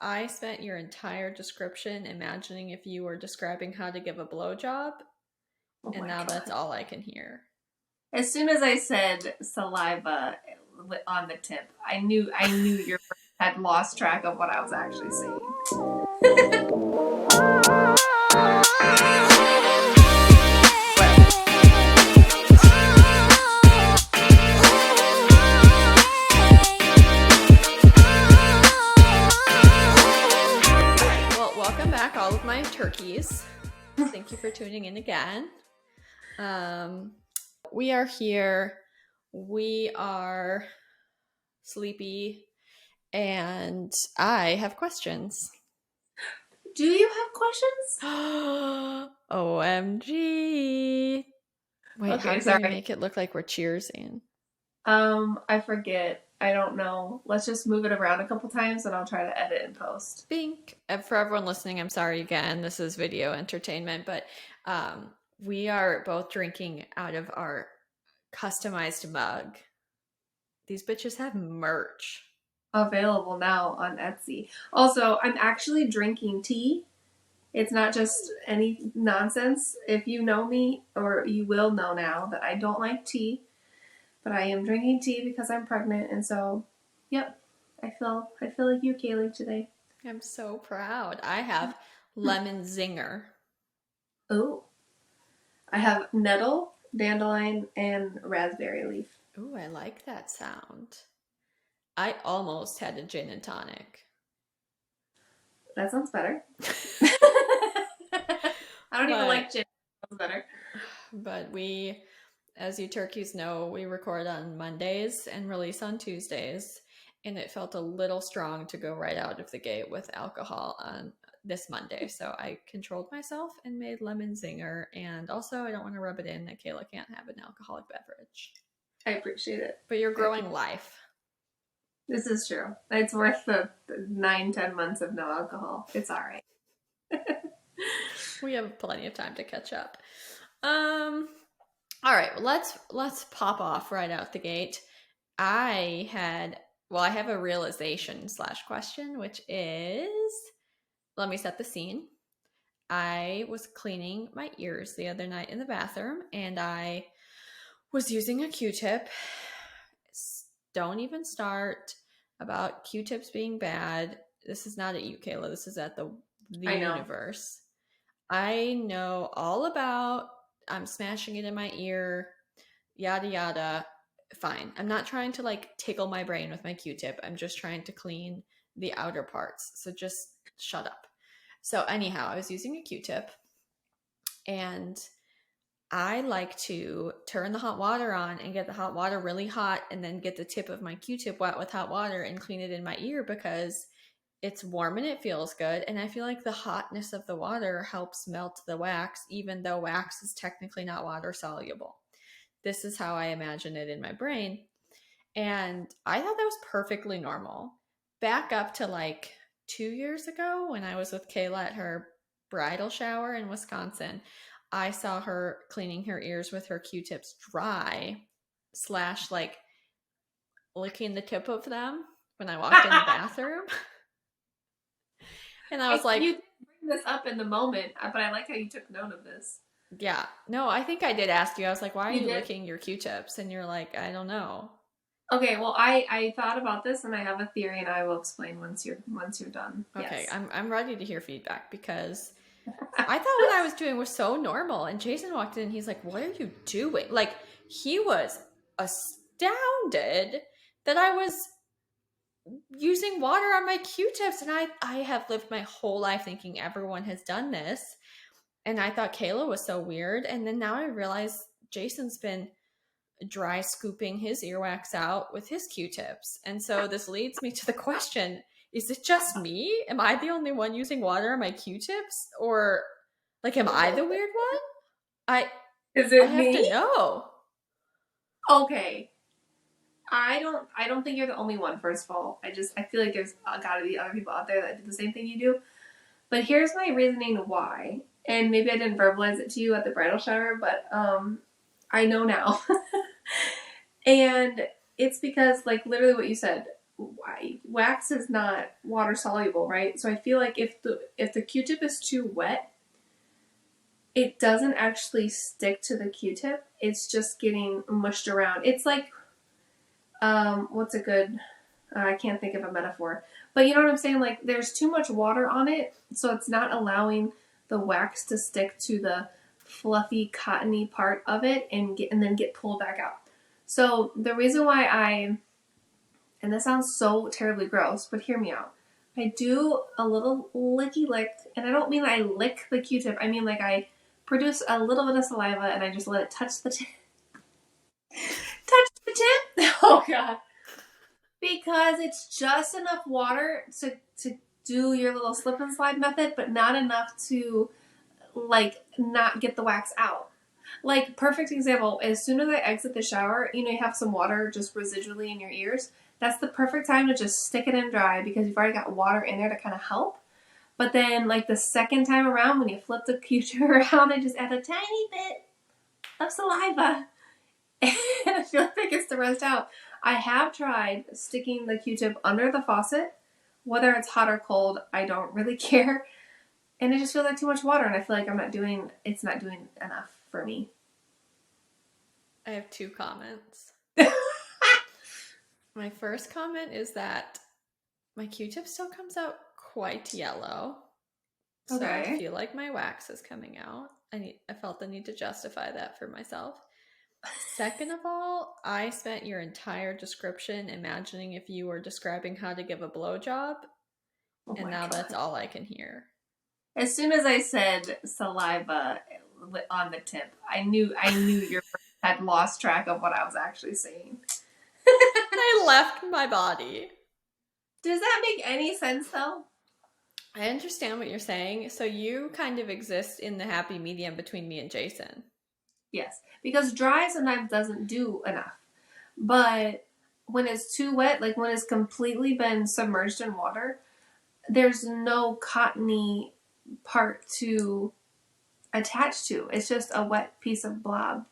I spent your entire description imagining if you were describing how to give a blowjob, and now that's all I can hear. As soon as I said saliva on the tip, I knew your brain had lost track of what I was actually saying. Well, welcome back, all of my turkeys. Thank you for tuning in again. We are here. We are sleepy, and I have questions. Do you have questions? OMG. Wait, Okay, how do sorry. we make it look like we're cheersing? I forget. I don't know. Let's just move it around a couple times and I'll try to edit and post. Bink. For everyone listening, I'm sorry again. This is video entertainment, but we are both drinking out of our customized mug. These bitches have merch. Available now on Etsy. Also, I'm actually drinking tea. It's not just any nonsense. If you know me, or you will know now, that I don't like tea, but I am drinking tea because I'm pregnant, and so, yep, I feel like you, Kailey, today. I'm so proud. I have lemon zinger. Oh, I have nettle, dandelion, and raspberry leaf. Ooh, I like that sound. I almost had a gin and tonic. That sounds better. I don't even like gin. That sounds better. But we, as you turkeys know, we record on Mondays and release on Tuesdays. And it felt a little strong to go right out of the gate with alcohol on this Monday. So I controlled myself and made lemon zinger. And also, I don't want to rub it in that Kayla can't have an alcoholic beverage. I appreciate it. But you're growing life. This is true. It's worth the 9-10 months of no alcohol. It's all right. We have plenty of time to catch up. All right, let's pop off right out the gate. I have a realization / question, which is, let me set the scene. I was cleaning my ears the other night in the bathroom, and I was using a Q-tip. Don't even start about Q-tips being bad. This is not at you, Kayla. This is at the universe. I know all about, I'm smashing it in my ear, yada yada. Fine. I'm not trying to like tickle my brain with my Q-tip. I'm just trying to clean the outer parts. So just shut up. So anyhow, I was using a Q-tip, and I like to turn the hot water on and get the hot water really hot and then get the tip of my Q-tip wet with hot water and clean it in my ear because it's warm and it feels good. And I feel like the hotness of the water helps melt the wax, even though wax is technically not water soluble. This is how I imagine it in my brain. And I thought that was perfectly normal. Back up to like 2 years ago when I was with Kayla at her bridal shower in Wisconsin. I saw her cleaning her ears with her Q-tips dry / like licking the tip of them when I walked in the bathroom. And I was like, you bring this up in the moment, but I like how you took note of this. Yeah. No, I think I did ask you. I was like, why are you licking your Q-tips? And you're like, I don't know. Okay, well, I thought about this and I have a theory, and I will explain once you're done. Okay, yes. I'm ready to hear feedback because I thought what I was doing was so normal. And Jason walked in and he's like, what are you doing? Like, he was astounded that I was using water on my Q-tips. And I have lived my whole life thinking everyone has done this. And I thought Kayla was so weird. And then now I realize Jason's been dry scooping his earwax out with his Q-tips. And so this leads me to the question, is it just me? Am I the only one using water on my Q-tips? Or like, am I the weird one? Is it I have me? to know. Okay. I don't think you're the only one, first of all. I feel like there's gotta be other people out there that do the same thing you do. But here's my reasoning why. And maybe I didn't verbalize it to you at the bridal shower, but I know now. And it's because, like, literally what you said, wax is not water soluble, right? So I feel like if the Q-tip is too wet, it doesn't actually stick to the Q-tip. It's just getting mushed around. It's like, what's a good, I can't think of a metaphor, but you know what I'm saying? Like there's too much water on it, so it's not allowing the wax to stick to the fluffy, cottony part of it and then get pulled back out. So the reason why and this sounds so terribly gross, but hear me out. I do a little licky lick, and I don't mean I lick the Q-tip. I mean like I produce a little bit of saliva and I just let it touch the tip. Touch the tip? Oh god. Because it's just enough water to do your little slip and slide method, but not enough to like not get the wax out. Like perfect example, as soon as I exit the shower, you know, you have some water just residually in your ears. That's the perfect time to just stick it in dry because you've already got water in there to kind of help. But then like the second time around when you flip the Q-tip around, I just add a tiny bit of saliva. And I feel like it gets the rest out. I have tried sticking the Q-tip under the faucet. Whether it's hot or cold, I don't really care. And it just feels like too much water, and I feel like it's not doing enough for me. I have 2 comments. My first comment is that my Q-tip still comes out quite yellow. So Okay. I feel like my wax is coming out. I felt the need to justify that for myself. Second of all, I spent your entire description imagining if you were describing how to give a blowjob, Oh and my now God. that's all I can hear. As soon as I said saliva on the tip, I knew your brain had lost track of what I was actually saying. I left my body. Does that make any sense though? I understand what you're saying. So you kind of exist in the happy medium between me and Jason. Yes, because dry sometimes doesn't do enough. But when it's too wet, like when it's completely been submerged in water, there's no cottony part to attach to. It's just a wet piece of blob.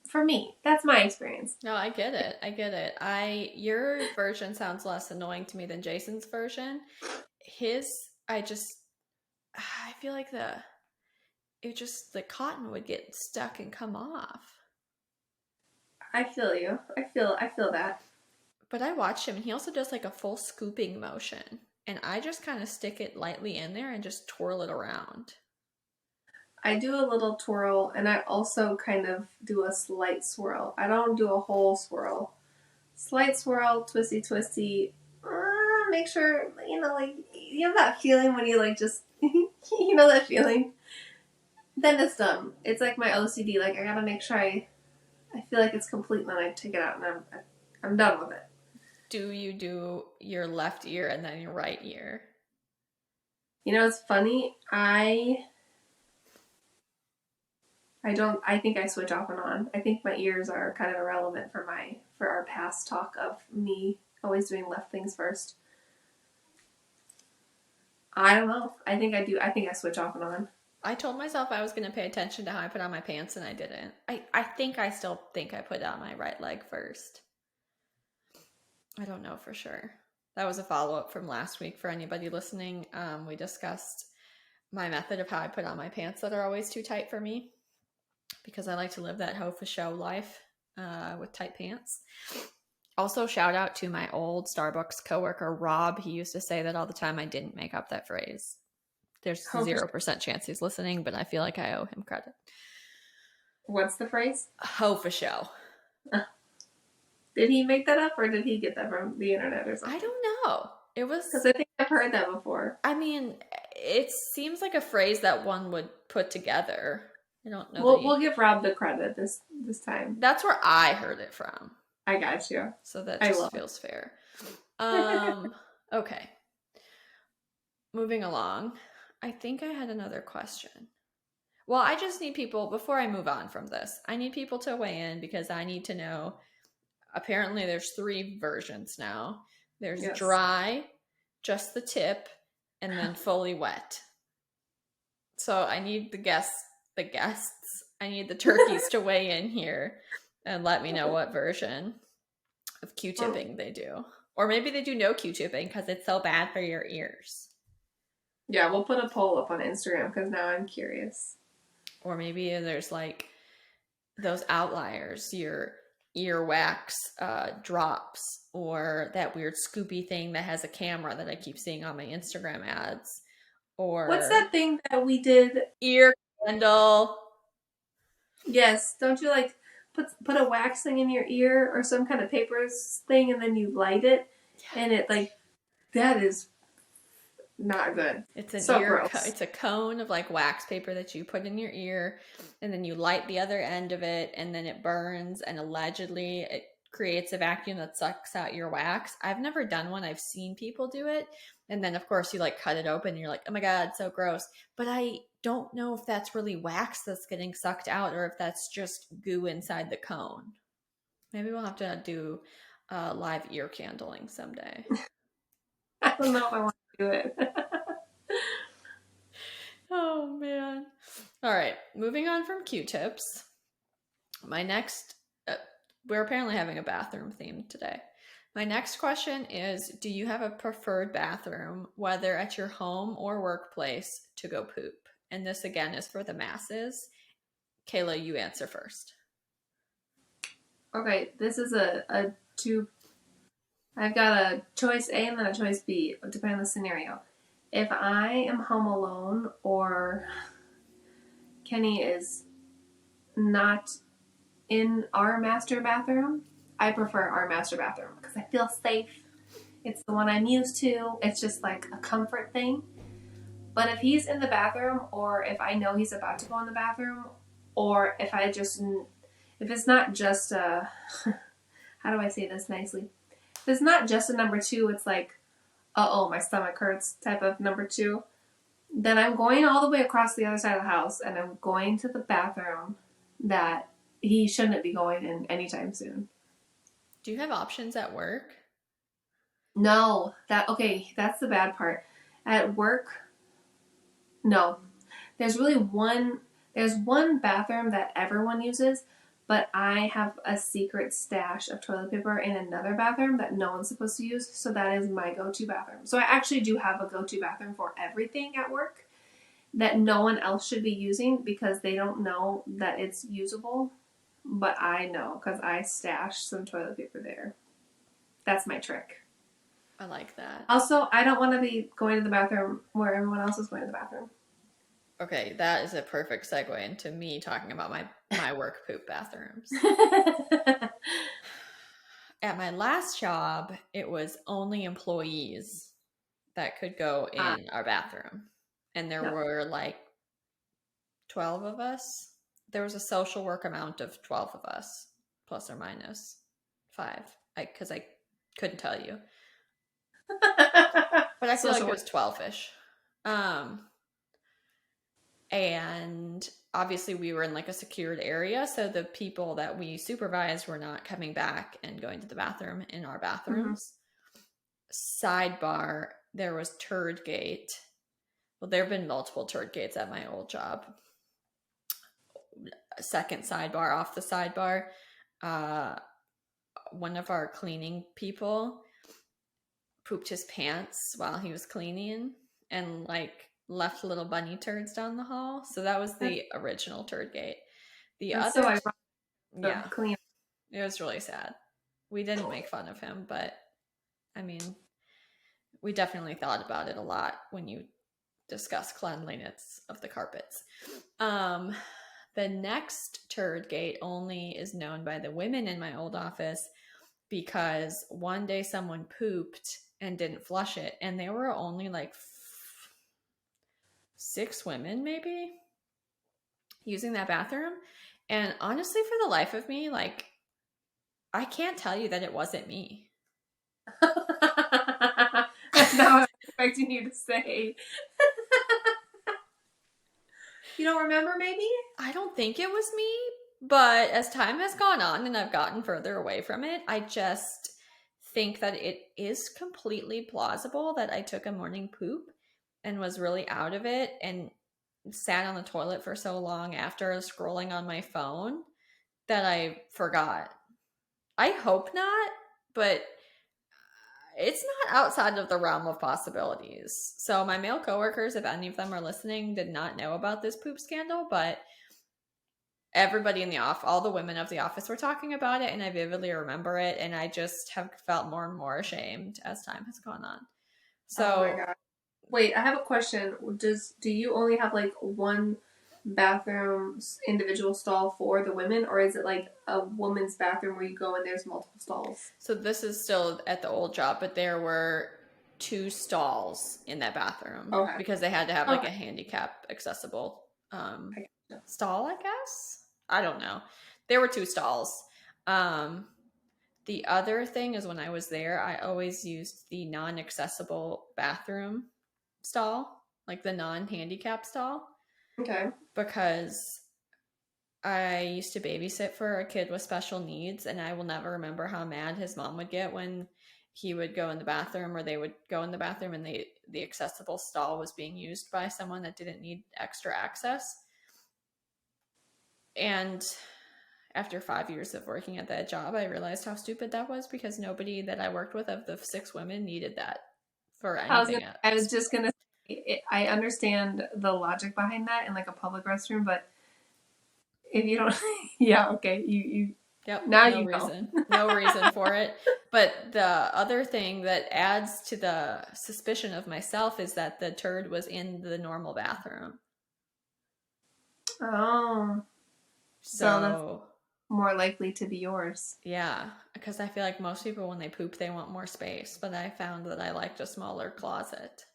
For me, that's my experience. No, I get it. I get it. Your version sounds less annoying to me than Jason's version. I feel like the cotton would get stuck and come off. I feel you. I feel that. But I watched him and he also does like a full scooping motion. And I just kind of stick it lightly in there and just twirl it around. I do a little twirl and I also kind of do a slight swirl. I don't do a whole swirl. Slight swirl, twisty, twisty. Make sure, like, you know that feeling when you like just, you know that feeling? Then it's done. It's like my OCD. Like, I gotta make sure I feel like it's complete and then I take it out and I'm done with it. Do you do your left ear and then your right ear? You know, it's funny. I think I switch off and on. I think my ears are kind of irrelevant for our past talk of me always doing left things first. I don't know. I think I do. I think I switch off and on. I told myself I was going to pay attention to how I put on my pants and I didn't. I still think I put on my right leg first. I don't know for sure. That was a follow-up from last week for anybody listening. We discussed my method of how I put on my pants that are always too tight for me because I like to live that hoe for show life with tight pants. Also, shout out to my old Starbucks coworker, Rob. He used to say that all the time. I didn't make up that phrase. There's 0% chance he's listening, but I feel like I owe him credit. What's the phrase? Hoe for show. Did he make that up or did he get that from the internet or something? I don't know. It was... Because I think I've heard that before. I mean, it seems like a phrase that one would put together. I don't know. We'll give Rob the credit this time. That's where I heard it from. I got you. So that just feels fair. Okay. Moving along. I think I had another question. Well, I just need people, before I move on from this, I need people to weigh in because I need to know. Apparently there's 3 versions now. There's dry, just the tip, and then fully wet. So I need the guests, I need the turkeys to weigh in here and let me know what version of Q-tipping they do. Or maybe they do no Q-tipping because it's so bad for your ears. Yeah, we'll put a poll up on Instagram because now I'm curious. Or maybe there's like those outliers, your earwax drops, or that weird Scoopy thing that has a camera that I keep seeing on my Instagram ads, What's or that thing that we did? ear candle. Yes, don't you like put a wax thing in your ear or some kind of paper thing and then you light it and it like that is not good. It's an So gross. it's a cone of like wax paper that you put in your ear, and then you light the other end of it, and then it burns, and allegedly it creates a vacuum that sucks out your wax. I've never done one. I've seen people do it, and then of course you like cut it open and you're like, "Oh my god, so gross." But I don't know if that's really wax that's getting sucked out or if that's just goo inside the cone. Maybe we'll have to do live ear candling someday. I don't know if I want to do it. Oh man. All right, moving on from Q-tips. My next we're apparently having a bathroom theme today. My next question is, do you have a preferred bathroom, whether at your home or workplace, to go poop? And this again is for the masses. Kayla, you answer first. Okay, this is a two. I've got a choice A and then a choice B, depending on the scenario. If I am home alone or Kenny is not in our master bathroom, I prefer our master bathroom because I feel safe. It's the one I'm used to. It's just like a comfort thing. But if he's in the bathroom, or if I know he's about to go in the bathroom, or if it's not just a, how do I say this nicely? If it's not just a number two, it's like, oh, my stomach hurts type of number two, then I'm going all the way across the other side of the house and I'm going to the bathroom that he shouldn't be going in anytime soon. Do you have options at work? No, that's the bad part. At work, no. There's one bathroom that everyone uses, but I have a secret stash of toilet paper in another bathroom that no one's supposed to use, so that is my go-to bathroom. So I actually do have a go-to bathroom for everything at work that no one else should be using because they don't know that it's usable, but I know because I stashed some toilet paper there. That's my trick. I like that. Also, I don't want to be going to the bathroom where everyone else is going to the bathroom. Okay, that is a perfect segue into me talking about my work poop bathrooms. At my last job, it was only employees that could go in our bathroom. And there were like 12 of us. There was a social work amount of 12 of us, plus or minus 5, because I couldn't tell you. But I feel like it was 12-ish. And obviously we were in like a secured area, so the people that we supervised were not coming back and going to the bathroom in our bathrooms. Sidebar, there was turd gate. Well, there have been multiple turd gates at my old job. Second sidebar, off the sidebar, one of our cleaning people pooped his pants while he was cleaning and like left little bunny turds down the hall. So that was the original turd gate. The That's other, so ironic. yeah, Clean. it was really sad. We didn't make fun of him, but I mean, we definitely thought about it a lot when you discuss cleanliness of the carpets. The next turd gate only is known by the women in my old office because one day someone pooped and didn't flush it, and there were only like 6 women maybe using that bathroom. And honestly, for the life of me, like, I can't tell you that it wasn't me. That's not what I'm expecting you to say. You don't remember, maybe? I don't think it was me, but as time has gone on and I've gotten further away from it, I just think that it is completely plausible that I took a morning poop and was really out of it and sat on the toilet for so long after scrolling on my phone that I forgot. I hope not, but it's not outside of the realm of possibilities. So my male coworkers, if any of them are listening, did not know about this poop scandal, but everybody in the office, all the women of the office were talking about it, and I vividly remember it, and I just have felt more and more ashamed as time has gone on. Oh my So god. Wait, I have a question. Do you only have like one bathroom individual stall for the women, or is it like a woman's bathroom where you go and there's multiple stalls? so this is still at the old job, but there were two stalls in that bathroom Okay. because they had to have like Okay. a handicap accessible I gotcha. stall, I guess. I don't know. There were two stalls. Um, the other thing is when I was there, I always used the non-accessible bathroom stall, like the non-handicap stall, Okay. because I used to babysit for a kid with special needs, and I will never remember how mad his mom would get when he would go in the bathroom or they would go in the bathroom and the accessible stall was being used by someone that didn't need extra access. And after 5 years of working at that job, I realized how stupid that was because nobody that I worked with of the 6 women needed that for anything I was else. just gonna say, I understand the logic behind that in like a public restroom, but if you don't, yeah, okay, you Yep, now no you know. reason. No reason for it. But the other thing that adds to the suspicion of myself is that the turd was in the normal bathroom. Oh, so that's So, more likely to be yours. yeah, because I feel like most people, when they poop, they want more space. But I found that I liked a smaller closet.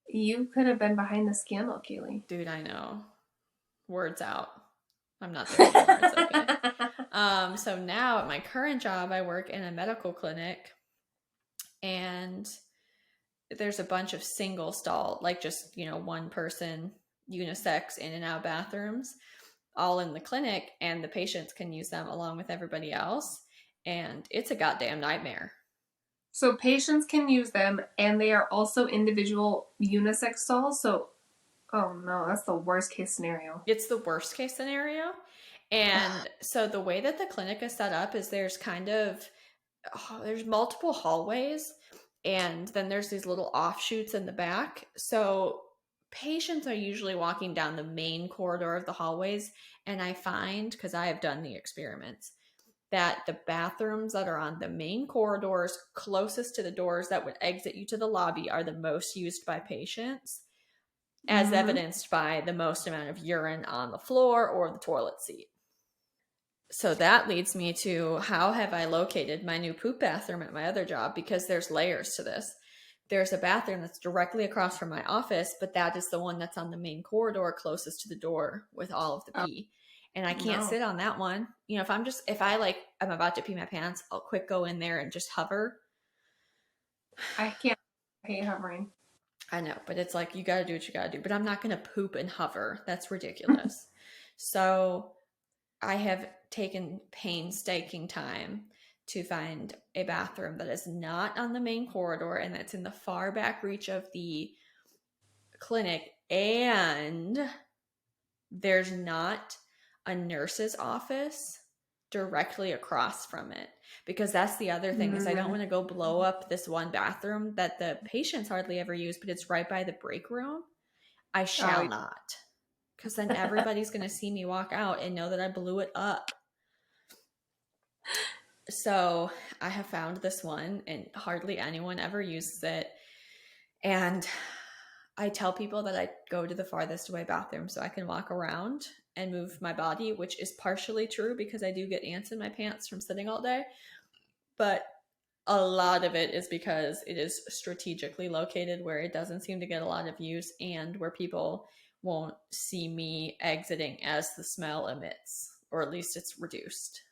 You could have been behind the scandal, Kailey. Dude, I know. Words out. I'm not there anymore. It's okay. So now at my current job, I work in a medical clinic, and there's a bunch of single stall, like just, one person unisex in and out bathrooms all in the clinic, and the patients can use them along with everybody else. And it's a goddamn nightmare. So patients can use them, and they are also individual unisex stalls. So, oh no, that's the worst case scenario. It's the worst case scenario. And so the way that the clinic is set up is there's multiple hallways, and then there's these little offshoots in the back. So patients are usually walking down the main corridor of the hallways, and I find, because I have done the experiments, that the bathrooms that are on the main corridors closest to the doors that would exit you to the lobby are the most used by patients, as Mm-hmm. evidenced by the most amount of urine on the floor or the toilet seat. So that leads me to, how have I located my new poop bathroom at my other job? Because there's layers to this. There's a bathroom that's directly across from my office, but that is the one that's on the main corridor closest to the door with all of the Oh pee. And I can't no, sit on that one. If I'm about to pee my pants, I'll quick go in there and just hover. I can't. I hate hovering. I know, but it's like, you got to do what you got to do. But I'm not going to poop and hover. That's ridiculous. So I have taken painstaking time to find a bathroom that is not on the main corridor and that's in the far back reach of the clinic. And there's not a nurse's office directly across from it, because that's the other thing, is I don't Mm. want to go blow up this one bathroom that the patients hardly ever use, but it's right by the break room. I Oh, shall not, because then everybody's going to see me walk out and know that I blew it up. So I have found this one, and hardly anyone ever uses it. And I tell people that I go to the farthest away bathroom so I can walk around and move my body, which is partially true because I do get ants in my pants from sitting all day. But a lot of it is because it is strategically located where it doesn't seem to get a lot of use, and where people won't see me exiting as the smell emits, or at least it's reduced.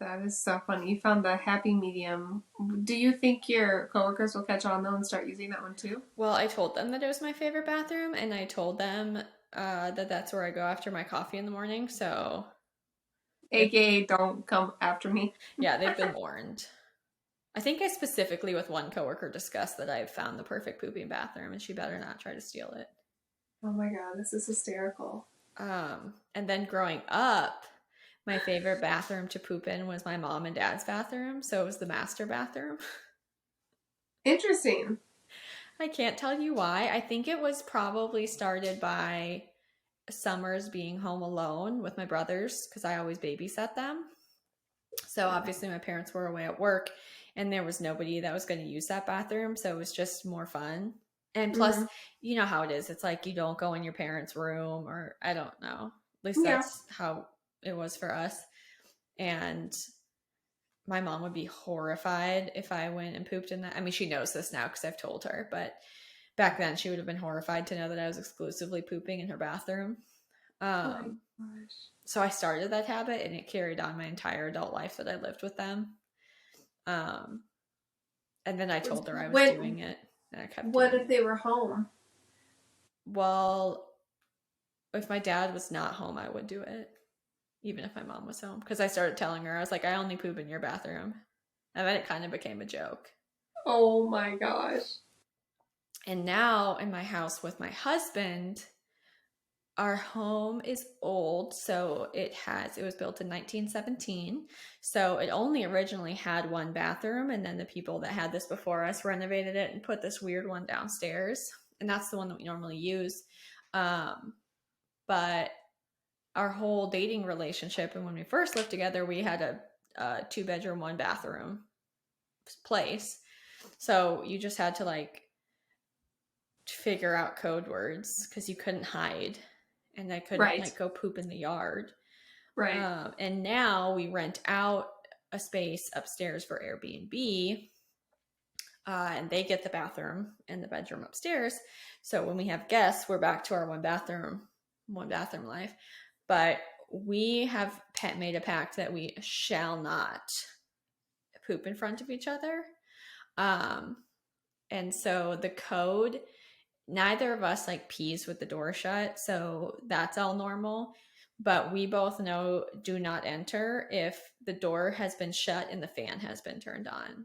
that is so funny. You found the happy medium. Do you think your coworkers will catch on though and start using that one too? Well, I told them that it was my favorite bathroom, and I told them that that's where I go after my coffee in the morning. So, they, AKA, don't come after me. yeah, they've been warned. I think I specifically, with one coworker, discussed that I've found the perfect pooping bathroom, and she better not try to steal it. Oh my god, this is hysterical. And then growing up, my favorite bathroom to poop in was my mom and dad's bathroom. So it was the master bathroom. Interesting. I can't tell you why. I think it was probably started by summers being home alone with my brothers because I always babysat them. So obviously my parents were away at work and there was nobody that was going to use that bathroom. So it was just more fun. And plus, Mm-hmm. you know how it is. It's like you don't go in your parents' room, or I don't know. At least Yeah. that's how it was for us. And my mom would be horrified if I went and pooped in that. I mean, she knows this now because I've told her, but back then she would have been horrified to know that I was exclusively pooping in her bathroom. Oh my Um, gosh. so I started that habit and it carried on my entire adult life that I lived with them. Um, and then I told her I was When doing it and I kept what doing if it. they were home? Well, if my dad was not home, I would do it, even if my mom was home. Because I started telling her, I was like, I only poop in your bathroom. And then it kind of became a joke. Oh my gosh. And now in my house with my husband, our home is old. So it was built in 1917. So it only originally had one bathroom. And then the people that had this before us renovated it and put this weird one downstairs. And that's the one that we normally use. But our whole dating relationship and when we first lived together, we had a 2 bedroom, 1 bathroom place. So you just had to like figure out code words because you couldn't hide and I couldn't Right. like go poop in the yard. Right. And now we rent out a space upstairs for Airbnb, and they get the bathroom and the bedroom upstairs. So when we have guests, we're back to our one bathroom life. But we have made a pact that we shall not poop in front of each other. Um, and so the code, neither of us like pees with the door shut, so that's all normal. But we both know do not enter if the door has been shut and the fan has been turned on.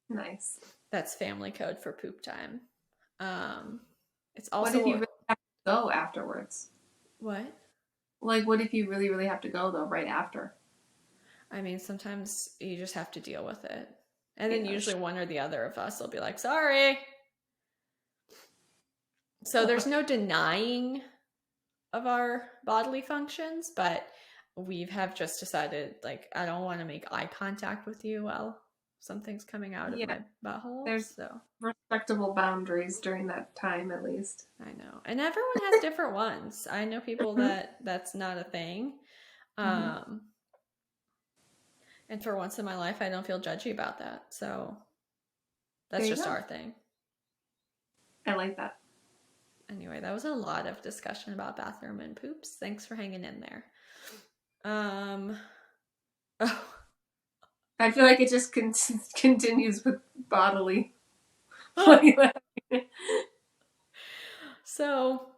Nice. That's family code for poop time. Um, it's What if you also really have to go afterwards? what? Like, what if you really, really have to go though, right after? I mean, sometimes you just have to deal with it. And then Yeah. usually one or the other of us will be like, sorry. So there's no denying of our bodily functions, but we have just decided like I don't want to make eye contact with you while something's coming out of Yeah. my butthole. There's So respectable boundaries during that time, at least. I know. And everyone has different ones. I know people Mhm. that that's not a thing. Mhm. Um and for once in my life I don't feel judgy about that. So There that's you just go. our thing. I like that. Anyway, that was a lot of discussion about bathroom and poops. Thanks for hanging in there. Um oh, I feel like it just continues with bodily. so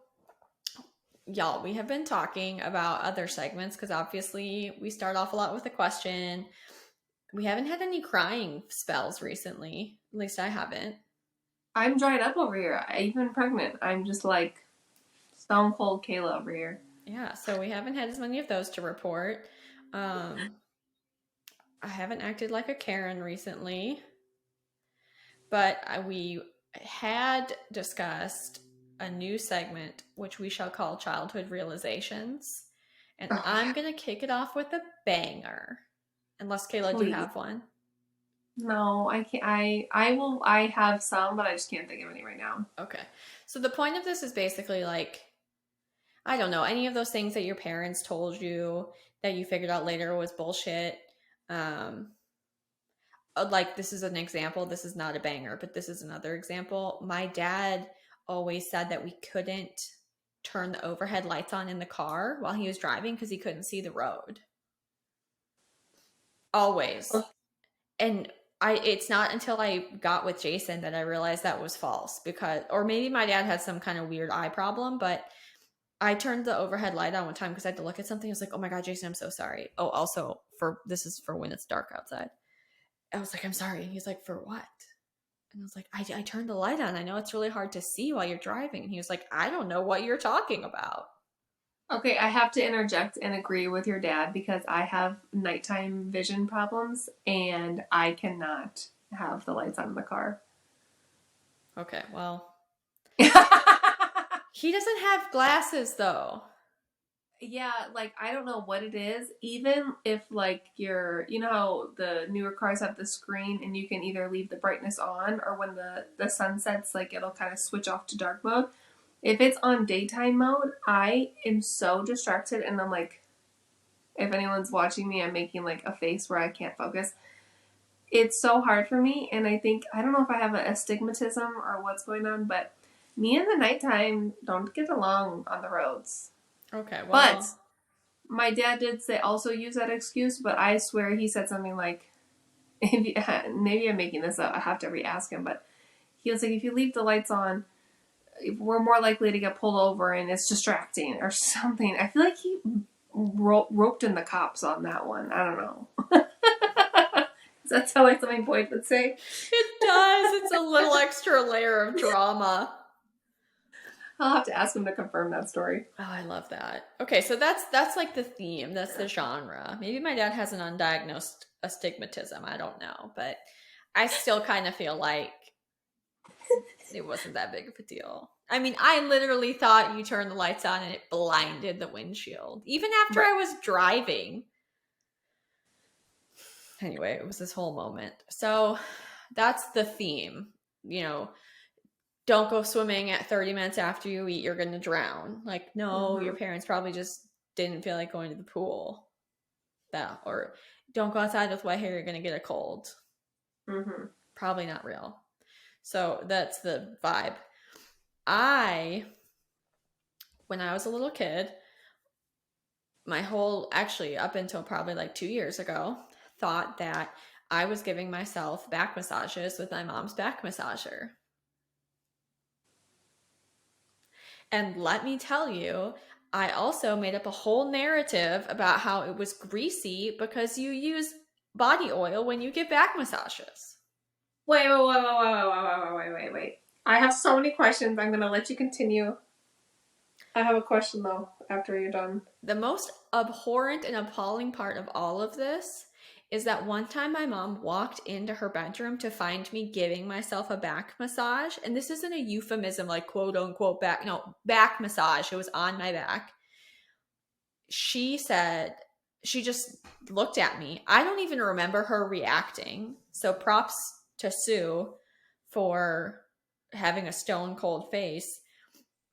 y'all, we have been talking about other segments because obviously we start off a lot with a question. We haven't had any crying spells recently. At least I haven't. I'm dried up over here. I even pregnant. I'm just like stone cold Kayla over here. Yeah, so we haven't had as many of those to report. Um, I haven't acted like a Karen recently, but we had discussed a new segment which we shall call Childhood Realizations. And Oh I'm yeah, going to kick it off with a banger. Unless, Kayla, do you please. have one? No, I can't. I will. I have some, but I just can't think of any right now. Okay. So the point of this is basically like, I don't know, any of those things that your parents told you that you figured out later was bullshit. Um, like, this is an example. This is not a banger, but this is another example. My dad always said that we couldn't turn the overhead lights on in the car while he was driving because he couldn't see the road. Always. And it's not until I got with Jason that I realized that was false because, or maybe my dad had some kind of weird eye problem, but I turned the overhead light on one time because I had to look at something. I was like, oh my God, Jason, I'm so sorry. Oh, also this is for when it's dark outside. I was like, I'm sorry. And he's like, for what? And I was like, I turned the light on. I know it's really hard to see while you're driving. And he was like, I don't know what you're talking about. Okay, I have to interject and agree with your dad because I have nighttime vision problems and I cannot have the lights on in the car. Okay, well, he doesn't have glasses though. Yeah, like I don't know what it is. Even if like you know how the newer cars have the screen and you can either leave the brightness on or when the sun sets, like it'll kind of switch off to dark mode. If it's on daytime mode, I am so distracted and I'm like, if anyone's watching me, I'm making like a face where I can't focus. It's so hard for me, and I think I don't know if I have a astigmatism or what's going on, but me in the nighttime don't get along on the roads. Okay, But well, my dad did say also use that excuse, but I swear he said something like, if you, maybe I'm making this up. I have to re-ask him, but he was like, if you leave the lights on, we're more likely to get pulled over, and it's distracting or something. I feel like he roped in the cops on that one. I don't know. That's how like my boy would say. it does. It's a little extra layer of drama. I'll have to ask him to confirm that story. Oh, I love that. Okay, so that's like the theme. That's the genre. Maybe my dad has an undiagnosed astigmatism. I don't know, but I still kind of feel like it wasn't that big of a deal. I mean, I literally thought you turned the lights on and it blinded the windshield, even after Right. I was driving. Anyway, it was this whole moment. So that's the theme. You know, don't go swimming at 30 minutes after you eat, you're going to drown. Like, no, your Mm-hmm. parents probably just didn't feel like going to the pool. That, or don't go outside with wet hair, you're going to get a cold. Mm-hmm. Probably not real. So that's the vibe. I, when I was a little kid, my whole, actually, up until probably like 2 years ago, thought that I was giving myself back massages with my mom's back massager. And let me tell you, I also made up a whole narrative about how it was greasy because you use body oil when you give back massages. Wait. I have so many questions. I'm going to let you continue. I have a question, though, after you're done. The most abhorrent and appalling part of all of this is that one time my mom walked into her bedroom to find me giving myself a back massage. And this isn't a euphemism like quote unquote back, no, back massage. It was on my back. She said, she just looked at me. I don't even remember her reacting. So props to Sue for having a stone cold face.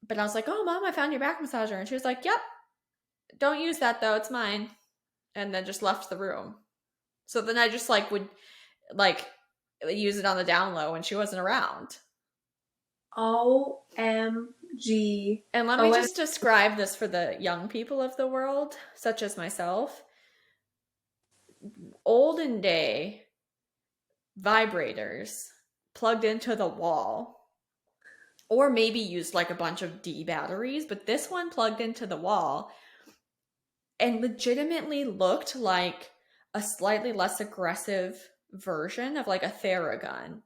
But I was like, oh, mom, I found your back massager. And she was like, yep, don't use that though. It's mine. And then just left the room. So then I just like would like use it on the down low when she wasn't around. OMG. And let me OM. just describe this for the young people of the world, such as myself. Olden day vibrators plugged into the wall, or maybe used like a bunch of D batteries, but this one plugged into the wall and legitimately looked like a slightly less aggressive version of like a Theragun.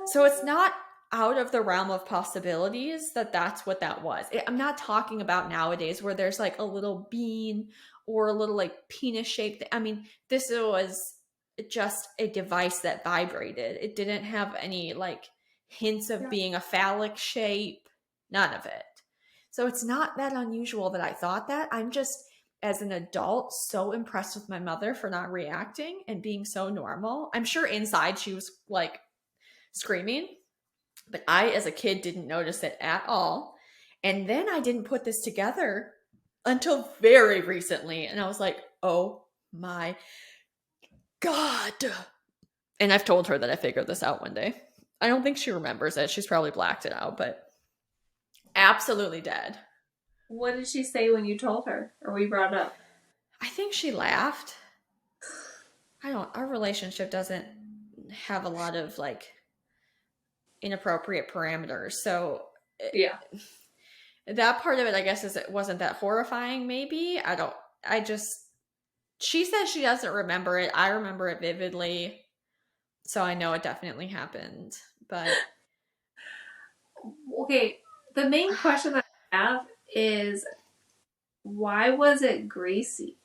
So it's not out of the realm of possibilities that that's what that was. I'm not talking about nowadays where there's like a little bean or a little like penis shaped. I mean, this was just a device that vibrated. It didn't have any like hints of Yeah. being a phallic shape, none of it. So it's not that unusual that I thought that. I'm just, as an adult, so impressed with my mother for not reacting and being so normal. I'm sure inside she was like screaming, but I, as a kid, didn't notice it at all. And then I didn't put this together until very recently. And I was like, oh my God. And I've told her that I figured this out one day. I don't think she remembers it. She's probably blacked it out, but absolutely dead. What did she say when you told her or we brought it up? I think she laughed. Our relationship doesn't have a lot of like inappropriate parameters. So Yeah. that part of it, I guess, is it wasn't that horrifying. Maybe I just. She says she doesn't remember it. I remember it vividly, so I know it definitely happened. But Okay. The main question that I have is, why was it greasy?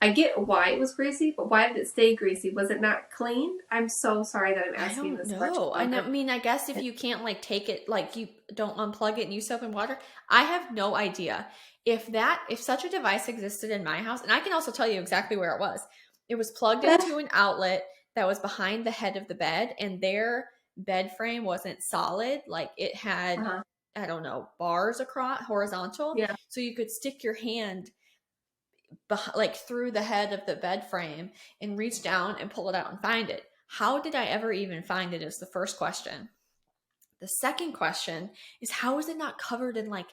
I get why it was greasy, but why did it stay greasy? Was it not cleaned? I'm so sorry that I'm I asking don't this question know. on her. I mean, I guess if you can't like take it, like you don't unplug it and use soap and water, I have no idea if such a device existed in my house, and I can also tell you exactly where it was. It was plugged into an outlet that was behind the head of the bed, and their bed frame wasn't solid. Like it had, Uh-huh. I don't know, bars across horizontal, Yeah. so you could stick your hand like through the head of the bed frame and reach down and pull it out and find it. How did I ever even find it is the first question. The second question is, how is it not covered in like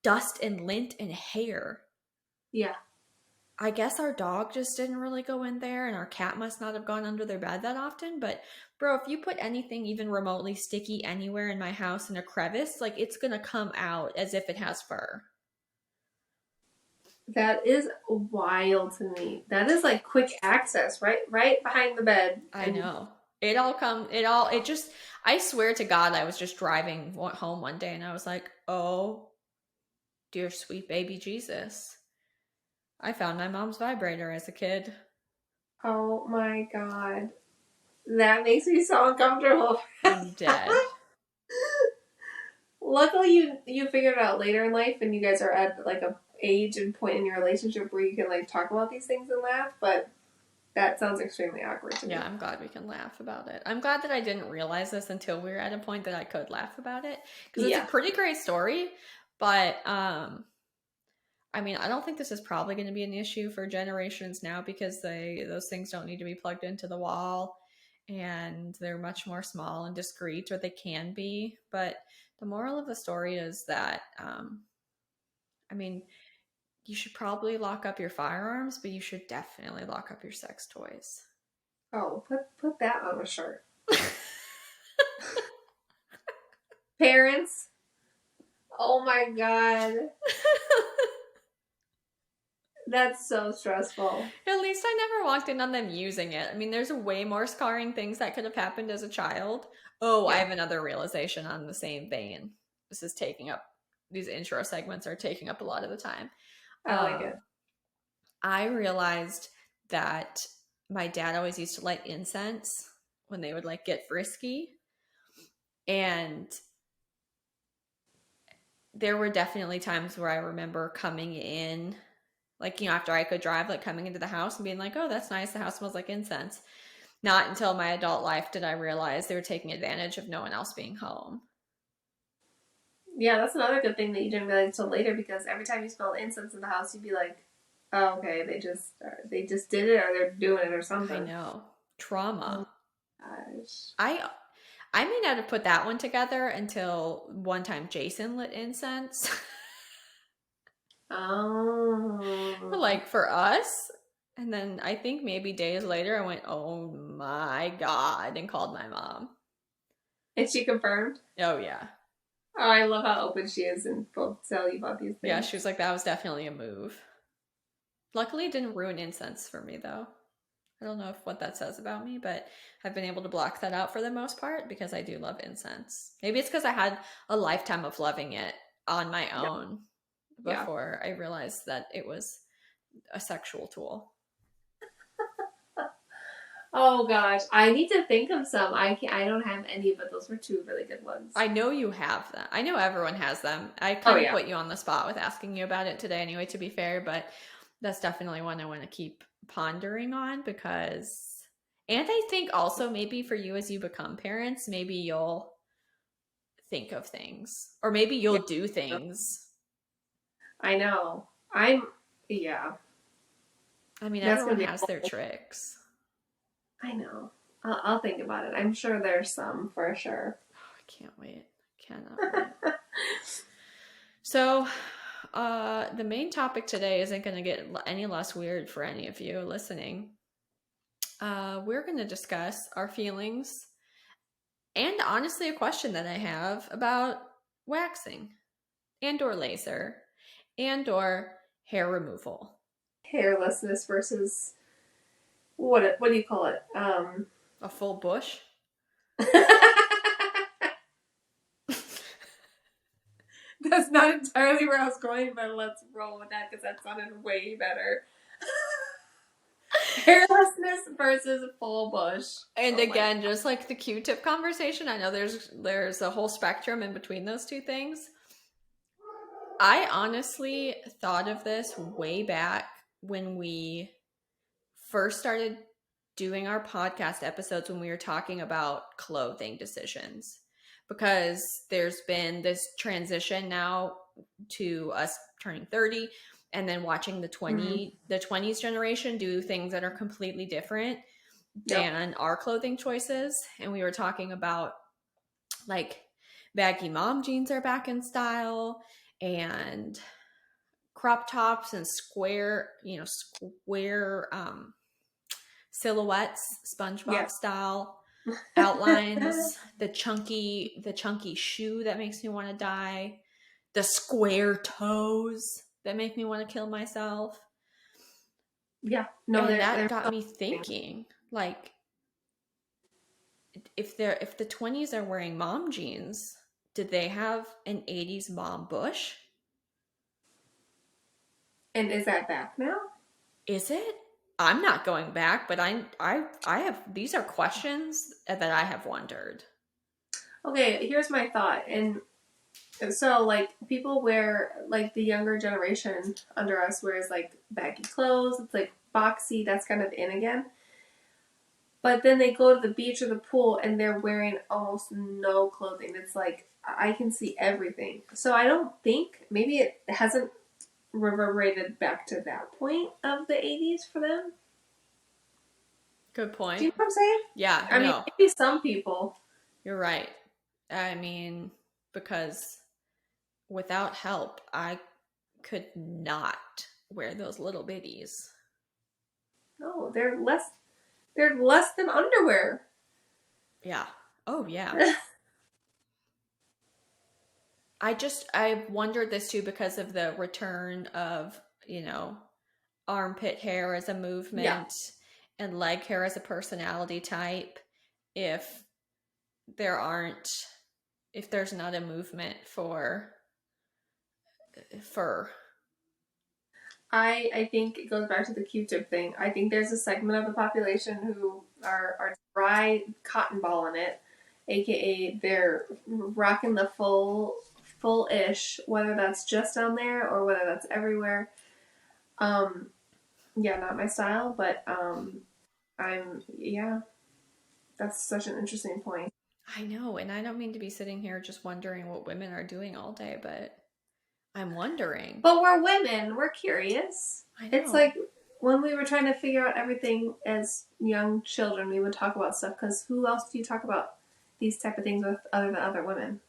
dust and lint and hair? Yeah. I guess our dog just didn't really go in there and our cat must not have gone under their bed that often. But bro, if you put anything even remotely sticky anywhere in my house in a crevice, like it's gonna come out as if it has fur. That is wild to me. That is like quick access, right behind the bed. I And know. It just, I swear to God, I was just driving home one day and I was like, oh, dear sweet baby Jesus. I found my mom's vibrator as a kid. oh my God. That makes me so uncomfortable. I'm dead. Luckily you figured it out later in life and you guys are at like a age and point in your relationship where you can like talk about these things and laugh, but that sounds extremely awkward to me. Yeah, I'm glad we can laugh about it. I'm glad that I didn't realize this until we were at a point that I could laugh about it. Because it's a Yeah. pretty great story, but I mean, I don't think this is probably going to be an issue for generations now because those things don't need to be plugged into the wall and they're much more small and discreet, or they can be. But the moral of the story is that, I mean, you should probably lock up your firearms, but you should definitely lock up your sex toys. Oh, put that on a shirt. Parents, oh my God. That's so stressful. At least I never walked in on them using it. I mean, there's way more scarring things that could have happened as a child. Oh, I Yeah. have another realization on the same vein. This is taking up, these intro segments are taking up a lot of the time. I like it. Um, I realized that my dad always used to light incense when they would like get frisky. And there were definitely times where I remember coming in, like, after I could drive, like coming into the house and being like, oh, that's nice. The house smells like incense. Not until my adult life did I realize they were taking advantage of no one else being home. Yeah, that's another good thing that you didn't realize until later because every time you smell incense in the house, you'd be like, "Oh, okay, they just did it, or they're doing it, or I something." know. Oh Trauma. gosh. I I may not have put that one together until one time Jason lit incense. Oh. Like for us. And then I think maybe days later I went, oh my God, and called my mom. And she confirmed. Oh yeah. Oh, I love how open she is and will tell you about these Yeah, things. she was like, that was definitely a move. Luckily it didn't ruin incense for me though. I don't know if what that says about me, but I've been able to block that out for the most part because I do love incense. Maybe it's because I had a lifetime of loving it on my Yeah. own Yeah. before I realized that it was a sexual tool. Oh gosh, I need to think of some. I don't have any, but those were two really good ones. I know you have them. I know everyone has them. I Oh kind of yeah. put you on the spot with asking you about it today anyway, to be fair, but that's definitely one I want to keep pondering on because, and I think also maybe for you as you become parents, maybe you'll think of things or maybe Yeah. you'll do things. I know. I'm yeah. I mean, That's gonna everyone be a has their whole. tricks. I know. I'll think about it. I'm sure there's some for sure. Oh, I can't wait. Cannot wait. So, the main topic today isn't going to get any less weird for any of you listening. We're going to discuss our feelings and honestly a question that I have about waxing and or laser and or hair removal. Hairlessness versus what do you call it? A full bush? That's not entirely where I was going, but let's roll with that because that sounded way better. Hairlessness versus full bush. And again, just like the Q-tip conversation, I know there's a whole spectrum in between those two things. I honestly thought of this way back when we first started doing our podcast episodes, when we were talking about clothing decisions, because there's been this transition now to us turning 30 and then watching the 20s generation do things that are completely different than our clothing choices. And we were talking about like baggy mom jeans are back in style, and crop tops and square silhouettes, SpongeBob style outlines, the chunky shoe that makes me want to die, the square toes that make me want to kill myself. Yeah, no, and that got me thinking, like, if the 20s are wearing mom jeans, did they have an 80s mom bush? And is that back now? Is it? I'm not going back, but I have, these are questions that I have wondered. Okay, here's my thought. And so, like, people wear, like, the younger generation under us wears, like, baggy clothes. It's, like, boxy. That's kind of in again. But then they go to the beach or the pool and they're wearing almost no clothing. It's like, I can see everything. So I don't think, maybe it hasn't reverberated back to that point of the 80s for them. Good point. Do you know what I'm saying? Yeah, I mean, maybe some people. You're right. I mean, because without help, I could not wear those little bitties. No, they're less than underwear. Yeah. Oh, yeah. I wondered this too because of the return of, armpit hair as a movement and leg hair as a personality type. If there's not a movement for fur. I think it goes back to the Q-tip thing. I think there's a segment of the population who are dry cotton balling it, aka they're rocking the full-ish, whether that's just down there or whether that's everywhere. Yeah, not my style, but that's such an interesting point. I know, and I don't mean to be sitting here just wondering what women are doing all day, but I'm wondering. But we're women. We're curious. I know. It's like when we were trying to figure out everything as young children, we would talk about stuff because who else do you talk about these type of things with other than other women?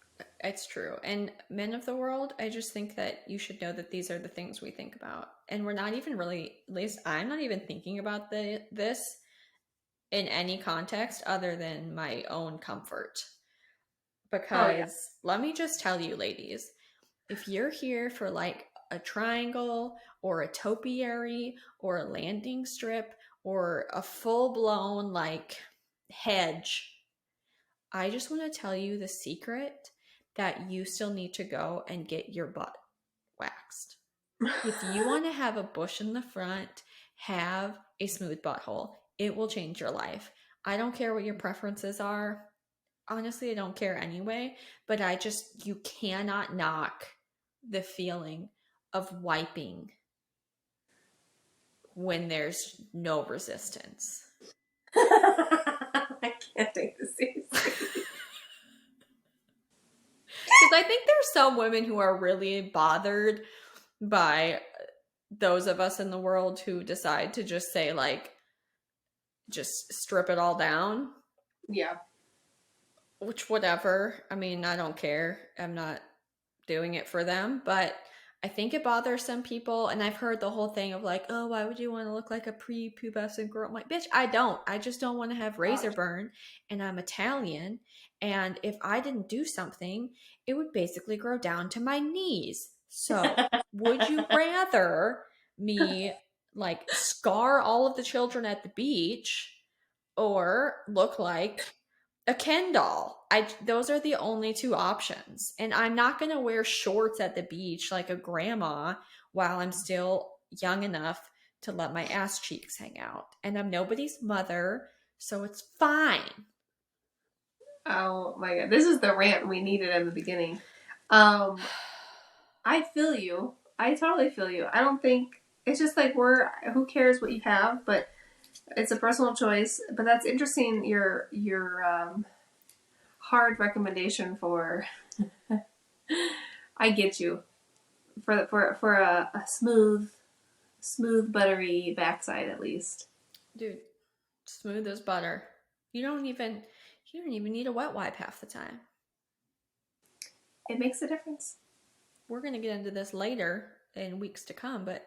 It's true. And men of the world, I just think that you should know that these are the things we think about. And we're not even really, at least I'm not even thinking about this in any context other than my own comfort. Because let me just tell you, ladies, if you're here for like a triangle or a topiary or a landing strip or a full-blown like hedge, I just want to tell you the secret that you still need to go and get your butt waxed. If you want to have a bush in the front, have a smooth butthole. It will change your life. I don't care what your preferences are. Honestly, I don't care anyway, but you cannot knock the feeling of wiping when there's no resistance. I can't take this seriously. Because I think there's some women who are really bothered by those of us in the world who decide to just say, like, just strip it all down. Yeah. Which, whatever. I mean, I don't care. I'm not doing it for them. But I think it bothers some people. And I've heard the whole thing of like, oh, why would you want to look like a prepubescent girl? I'm like, bitch, I don't. I just don't want to have razor burn. And I'm Italian. And if I didn't do something, it would basically grow down to my knees. So would you rather me like scar all of the children at the beach or look like a Ken doll. Those are the only two options. And I'm not going to wear shorts at the beach like a grandma while I'm still young enough to let my ass cheeks hang out. And I'm nobody's mother, so it's fine. Oh my god, this is the rant we needed in the beginning. Um, I feel you. I totally feel you. I don't think it's just like who cares what you have, but it's a personal choice. But that's interesting. Your hard recommendation for I get you for a smooth buttery backside at least. Dude, smooth as butter. You don't even need a wet wipe half the time. It makes a difference. We're going to get into this later in weeks to come, but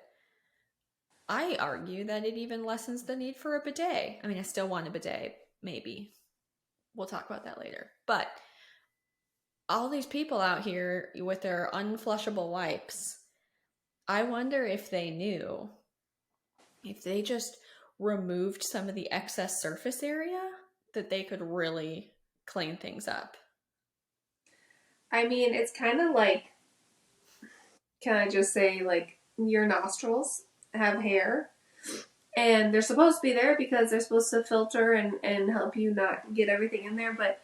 I argue that it even lessens the need for a bidet. I mean, I still want a bidet, maybe. We'll talk about that later. But all these people out here with their unflushable wipes, I wonder if they knew, if they just removed some of the excess surface area, that they could really clean things up. I mean, it's kind of like, can I just say, like, your nostrils have hair, and they're supposed to be there because they're supposed to filter and help you not get everything in there, but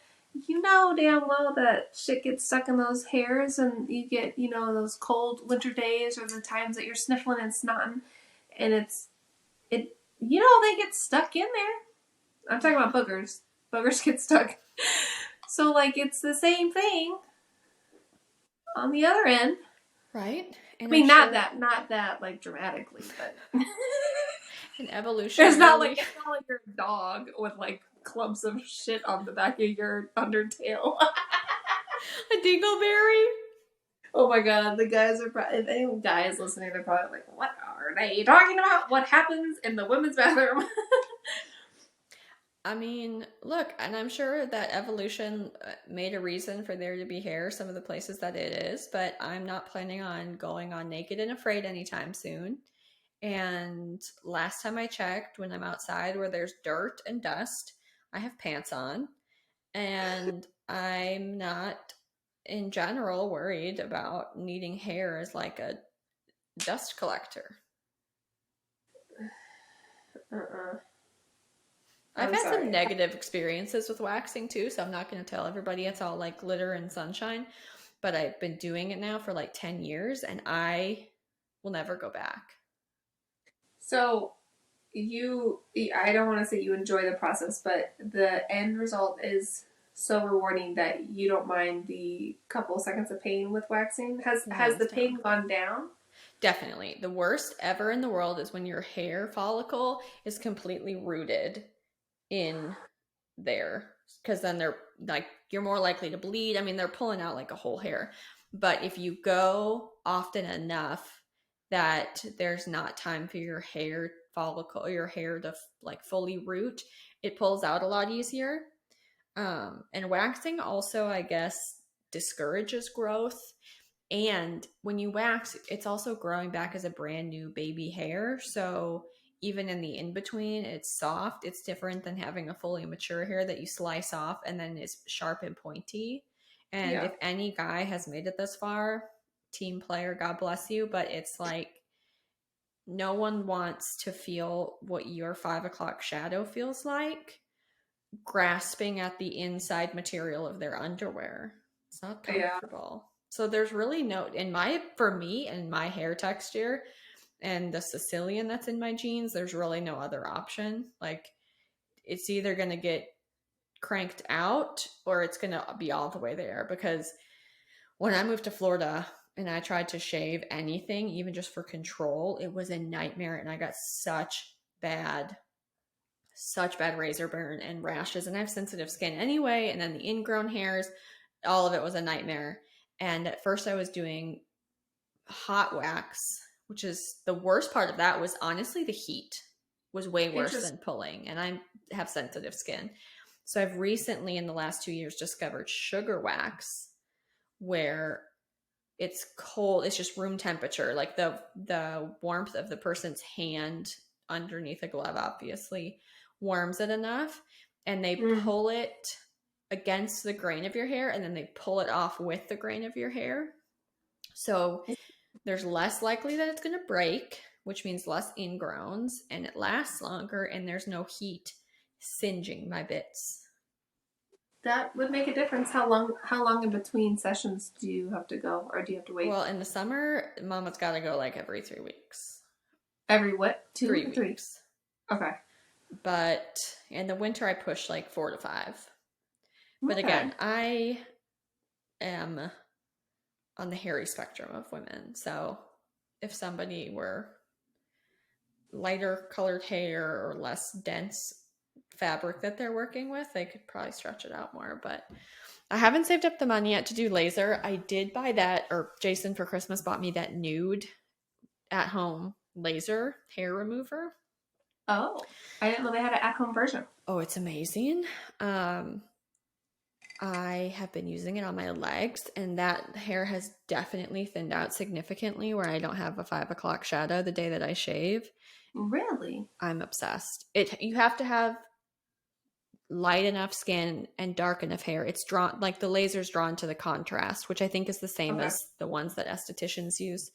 you know damn well that shit gets stuck in those hairs, and you get, those cold winter days or the times that you're sniffling and snotting, and they get stuck in there. I'm talking about boogers. Boogers get stuck. So, like, it's the same thing on the other end. Right? And I mean, not that like dramatically, but an evolution. It's not like your dog with like clumps of shit on the back of your undertail. A dingleberry. Oh my god, the guys are probably, if any guy is listening, they're probably like, what are they talking about? What happens in the women's bathroom? I mean, look, and I'm sure that evolution made a reason for there to be hair some of the places that it is, but I'm not planning on going on naked and afraid anytime soon. And last time I checked, when I'm outside where there's dirt and dust, I have pants on. And I'm not, in general, worried about needing hair as like a dust collector. I've had some negative experiences with waxing too, so I'm not going to tell everybody it's all like glitter and sunshine. But I've been doing it now for like 10 years and I will never go back. So, I don't want to say you enjoy the process, but the end result is so rewarding that you don't mind the couple seconds of pain with waxing. Has the pain gone down? Definitely. The worst ever in the world is when your hair follicle is completely rooted in there, because then they're like, you're more likely to bleed. I mean, they're pulling out like a whole hair. But if you go often enough that there's not time for your hair follicle, your hair to like fully root, it pulls out a lot easier. And waxing also, I guess, discourages growth. And when you wax, it's also growing back as a brand new baby hair. So even in the in between, it's soft. It's different than having a fully mature hair that you slice off and then is sharp and pointy. And if any guy has made it this far, team player, God bless you. But it's like no one wants to feel what your 5 o'clock shadow feels like, grasping at the inside material of their underwear. It's not comfortable. Yeah. So there's really no, for me and my hair texture and the Sicilian that's in my genes, there's really no other option. Like, it's either going to get cranked out or it's going to be all the way there. Because when I moved to Florida and I tried to shave anything, even just for control, it was a nightmare. And I got such bad razor burn and rashes. And I have sensitive skin anyway. And then the ingrown hairs, all of it was a nightmare. And at first I was doing hot wax, which is the worst part of that was honestly the heat was way worse than pulling. And I have sensitive skin. So I've recently in the last 2 years discovered sugar wax, where it's cold. It's just room temperature. Like the warmth of the person's hand underneath a glove, obviously warms it enough. And they pull it against the grain of your hair, and then they pull it off with the grain of your hair. So there's less likely that it's going to break, which means less ingrowns, and it lasts longer, and there's no heat singeing my bits. That would make a difference. How long in between sessions do you have to go, or do you have to wait? Well, in the summer, Mama's got to go like every 3 weeks. Every what? 2 Three or 3? weeks. Okay. But in the winter, I push like 4 to 5. But Okay. again, I am on the hairy spectrum of women. So if somebody were lighter colored hair or less dense fabric that they're working with, they could probably stretch it out more. But I haven't saved up the money yet to do laser. I did buy that, or Jason for Christmas bought me that nude at home laser hair remover. Oh, I didn't know they had an at-home version. Oh, it's amazing. I have been using it on my legs, and that hair has definitely thinned out significantly where I don't have a 5 o'clock shadow the day that I shave. Really? I'm obsessed. You have to have light enough skin and dark enough hair. It's drawn, like the laser's drawn to the contrast, which I think is the same as the ones that estheticians use.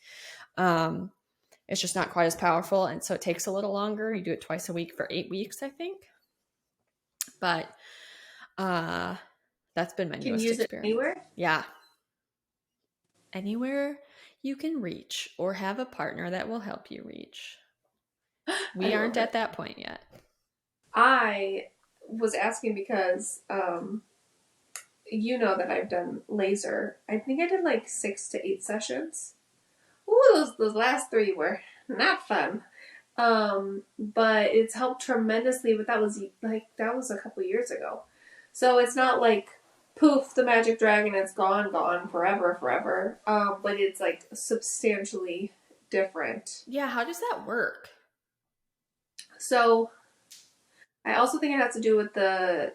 It's just not quite as powerful, and so it takes a little longer. You do it twice a week for 8 weeks, I think. But that's been my newest experience. Can you use it anywhere? Yeah. Anywhere you can reach, or have a partner that will help you reach. We aren't at that point yet. I was asking because you know that I've done laser. I think I did like 6 to 8 sessions. Ooh, those last 3 were not fun. But it's helped tremendously, but that was a couple years ago. So it's not like poof, the magic dragon is gone forever. But it's like substantially different. Yeah, how does that work? So I also think it has to do with the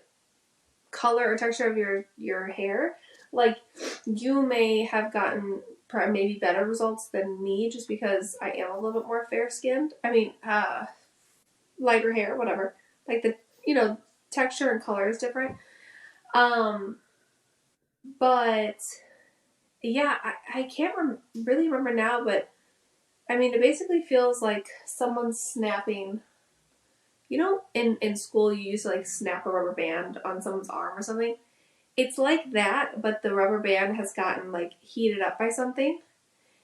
color or texture of your hair. Like, you may have gotten maybe better results than me just because I am a little bit more fair skinned. I mean, lighter hair, whatever. Like the texture and color is different. But yeah, I can't really remember now, but I mean, it basically feels like someone's snapping. In school you used to like snap a rubber band on someone's arm or something. It's like that, but the rubber band has gotten like heated up by something.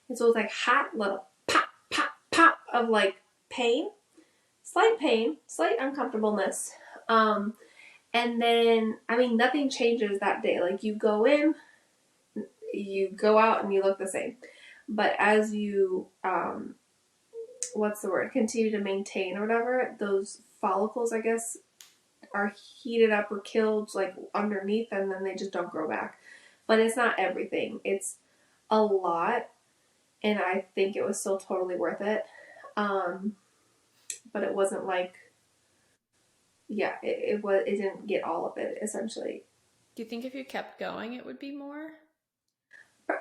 And so it's like hot little pop, pop, pop of like pain, slight uncomfortableness. And then, I mean, nothing changes that day. Like, you go in, you go out, and you look the same. But as you, continue to maintain or whatever, those follicles, I guess, are heated up or killed, like, underneath, and then they just don't grow back. But it's not everything. It's a lot, and I think it was still totally worth it. But it wasn't like, yeah, it didn't get all of it, essentially. Do you think if you kept going, it would be more?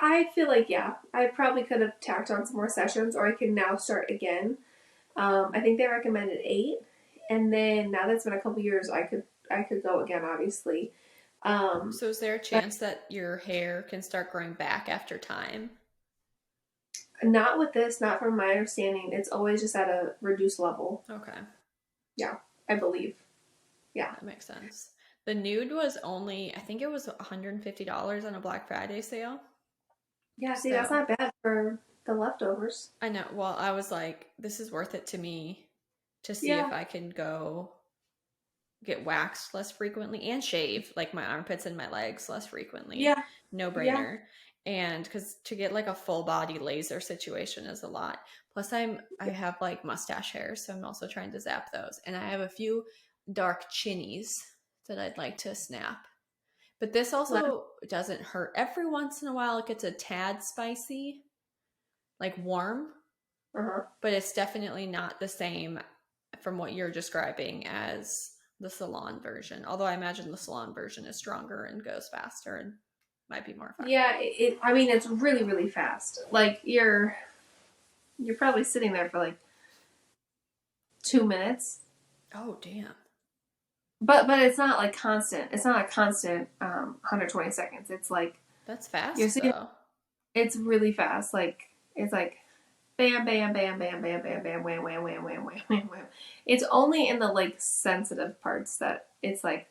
I feel like, yeah, I probably could have tacked on some more sessions, or I can now start again. I think they recommended 8, and then now that it's been a couple years, I could go again, obviously. So is there a chance that your hair can start growing back after time? Not with this, not from my understanding. It's always just at a reduced level. Okay. Yeah, I believe. Yeah. That makes sense. The nude was only, I think it was $150 on a Black Friday sale. Yeah, see, that's not bad for the leftovers. I know. Well, I was like, this is worth it to me to see if I can go get waxed less frequently and shave like my armpits and my legs less frequently. Yeah. No brainer. Yeah. And because to get like a full body laser situation is a lot. Plus I have like mustache hairs, so I'm also trying to zap those. And I have a few dark chinnies that I'd like to snap. But this also doesn't hurt. Every once in a while it gets a tad spicy, like warm. But it's definitely not the same from what you're describing as the salon version. Although I imagine the salon version is stronger and goes faster and might be more fun. Yeah, I mean, it's really, really fast. Like, you're probably sitting there for like 2 minutes. Oh, damn. But it's not like constant. It's not a constant 120 seconds. It's like That's you're fast seeing. though. It's really fast. Like it's like bam, bam, bam, bam, bam, bam, bam, wham, wham, wham, wham, wham, wham, wham. It's only in the like sensitive parts that it's like,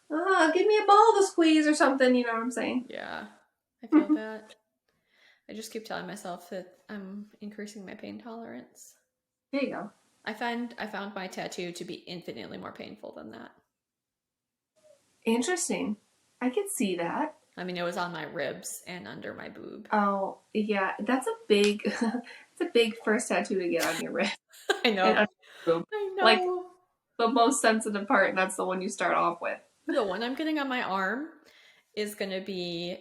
give me a ball to squeeze or something. You know what I'm saying? Yeah, I feel that. I just keep telling myself that I'm increasing my pain tolerance. There you go. I found my tattoo to be infinitely more painful than that. Interesting. I can see that. I mean, it was on my ribs and under my boob. Oh yeah, that's a big, it's a big first tattoo to get on your wrist I and know. under your boob. I Like know. the most sensitive part, and that's the one you start off with. The one I'm getting on my arm is going to be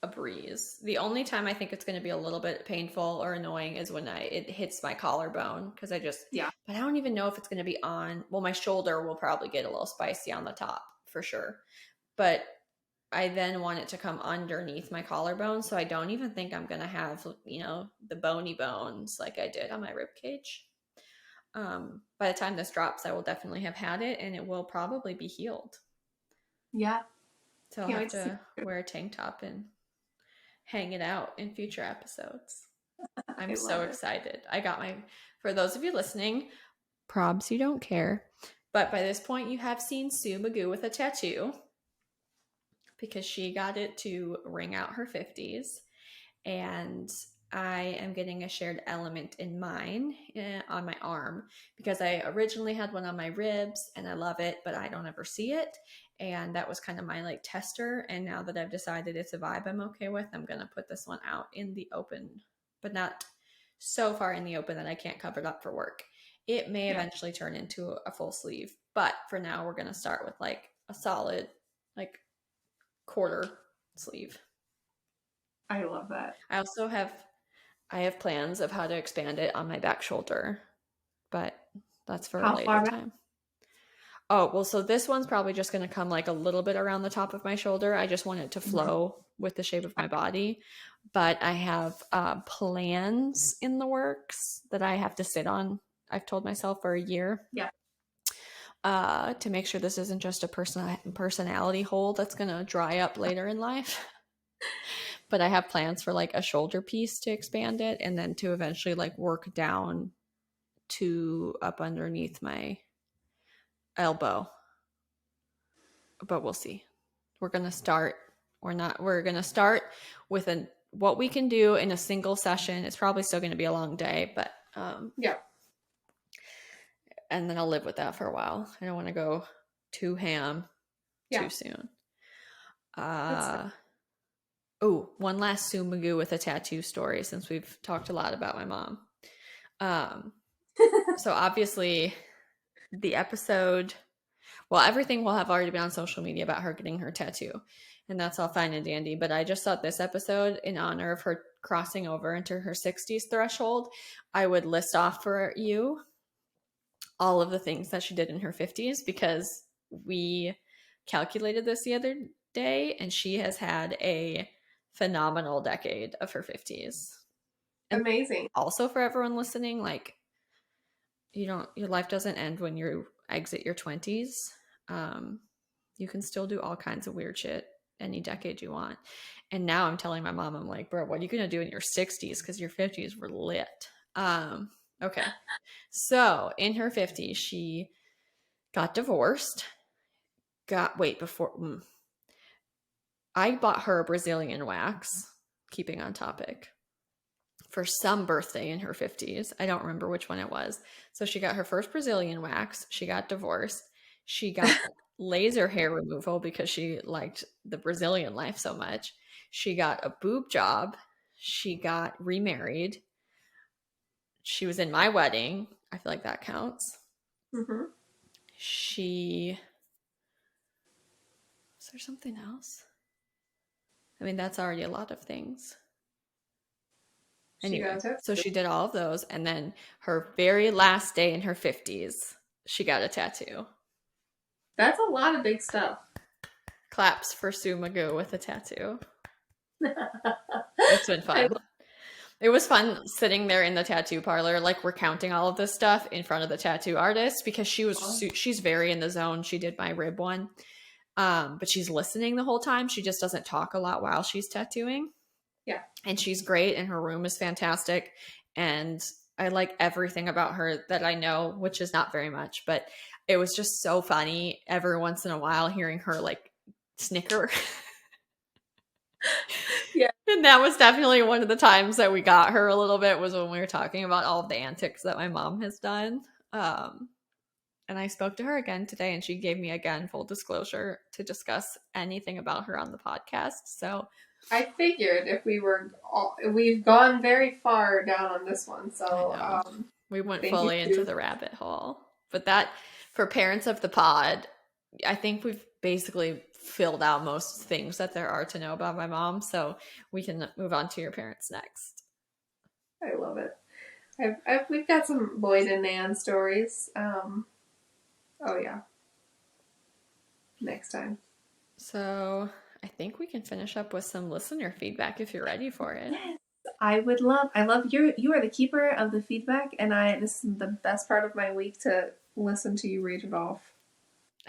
a breeze. The only time I think it's going to be a little bit painful or annoying is when it hits my collarbone because Yeah, but I don't even know if it's going to be on. Well, my shoulder will probably get a little spicy on the top for sure, but I then want it to come underneath my collarbone, so I don't even think I'm going to have the bony bones like I did on my rib cage. By the time this drops, I will definitely have had it, and it will probably be healed. yeah. So I'll Can't have wait to see. to wear a tank top and hang it out in future episodes. I'm I so love it. excited. For those of you listening, probs you don't care. But by this point, you have seen Sue Magoo with a tattoo because she got it to ring out her 50s. And I am getting a shared element in mine on my arm because I originally had one on my ribs and I love it, but I don't ever see it. And that was kind of my like tester. And now that I've decided it's a vibe I'm okay with, I'm going to put this one out in the open, but not so far in the open that I can't cover it up for work. It may Yeah, eventually turn into a full sleeve, but for now, we're going to start with like a solid, like quarter sleeve. I love that. I also have plans of how to expand it on my back shoulder, but that's for a How later far back? time. Oh, well, so this one's probably just going to come like a little bit around the top of my shoulder. I just want it to flow with the shape of my body. But I have plans in the works that I have to sit on. I've told myself for a year Yeah. to make sure this isn't just a personality hole that's going to dry up later in life. But I have plans for like a shoulder piece to expand it and then to eventually like work down to up underneath my elbow. But we'll see. We're going to start we're going to start with what we can do in a single session. It's probably still going to be a long day, but Yeah. and then I'll live with that for a while. I don't want to go too ham Yeah. too soon. That's fine. One last Sue Magoo with a tattoo story since we've talked a lot about my mom. So obviously the episode, well, everything will have already been on social media about her getting her tattoo, and that's all fine and dandy. But I just thought this episode, in honor of her crossing over into her 60s threshold, I would list off for you all of the things that she did in her 50s because we calculated this the other day and she has had a phenomenal decade of her 50s. And Amazing. also for everyone listening, like your life doesn't end when you exit your 20s. You can still do all kinds of weird shit any decade you want. And now I'm telling my mom, I'm like, bro, what are you gonna do in your 60s? Because your 50s were lit. Okay. So in her 50s, she got divorced. I bought her a Brazilian wax, keeping on topic, for some birthday in her 50s. I don't remember which one it was. So she got her first Brazilian wax. She got divorced. She got laser hair removal because she liked the Brazilian life so much. She got a boob job. She got remarried. She was in my wedding. I feel like that counts. Mm-hmm. Was there something else? I mean, that's already a lot of things. She Anyway, got it. so she did all of those. And then her very last day in her 50s, she got a tattoo. That's a lot of big stuff. Claps for Sue Magoo with a tattoo. It's been fun. It was fun sitting there in the tattoo parlor, like recounting all of this stuff in front of the tattoo artist because she's very in the zone. She did my rib one, but she's listening the whole time. She just doesn't talk a lot while she's tattooing, Yeah. and she's great, and her room is fantastic, and I like everything about her that I know, which is not very much, but it was just so funny every once in a while hearing her like snicker. Yeah. And that was definitely one of the times that we got her a little bit was when we were talking about all of the antics that my mom has done. Um, and I spoke to her again today, and she gave me again full disclosure to discuss anything about her on the podcast. So I figured if we've gone very far down on this one, I so know we went thank you fully into too. the rabbit hole. But that, for parents of the pod, I think we've basically filled out most things that there are to know about my mom. So we can move on to your parents next. I love it. We've got some Lloyd and Nan stories. Oh yeah, next time. So I think we can finish up with some listener feedback if you're ready for it. Yes, I love you are the keeper of the feedback, and this is the best part of my week to listen to you read it off.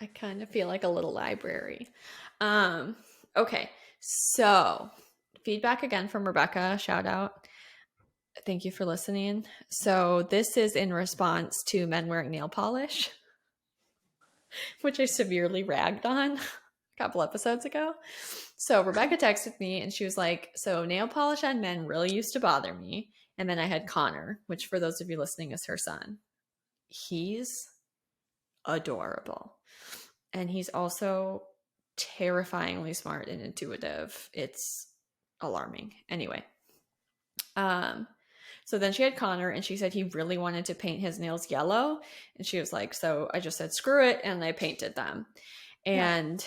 I kind of feel like a little library. Okay, so feedback again from Rebecca. Shout out. Thank you for listening. So this is in response to men wearing nail polish, which I severely ragged on a couple episodes ago. So Rebecca texted me and she was like, so nail polish on men really used to bother me. And then I had Connor, which for those of you listening is her son. He's adorable. And he's also terrifyingly smart and intuitive. It's alarming. Anyway. So then she had Connor and she said he really wanted to paint his nails yellow. And she was like, so I just said, screw it. And I painted them. And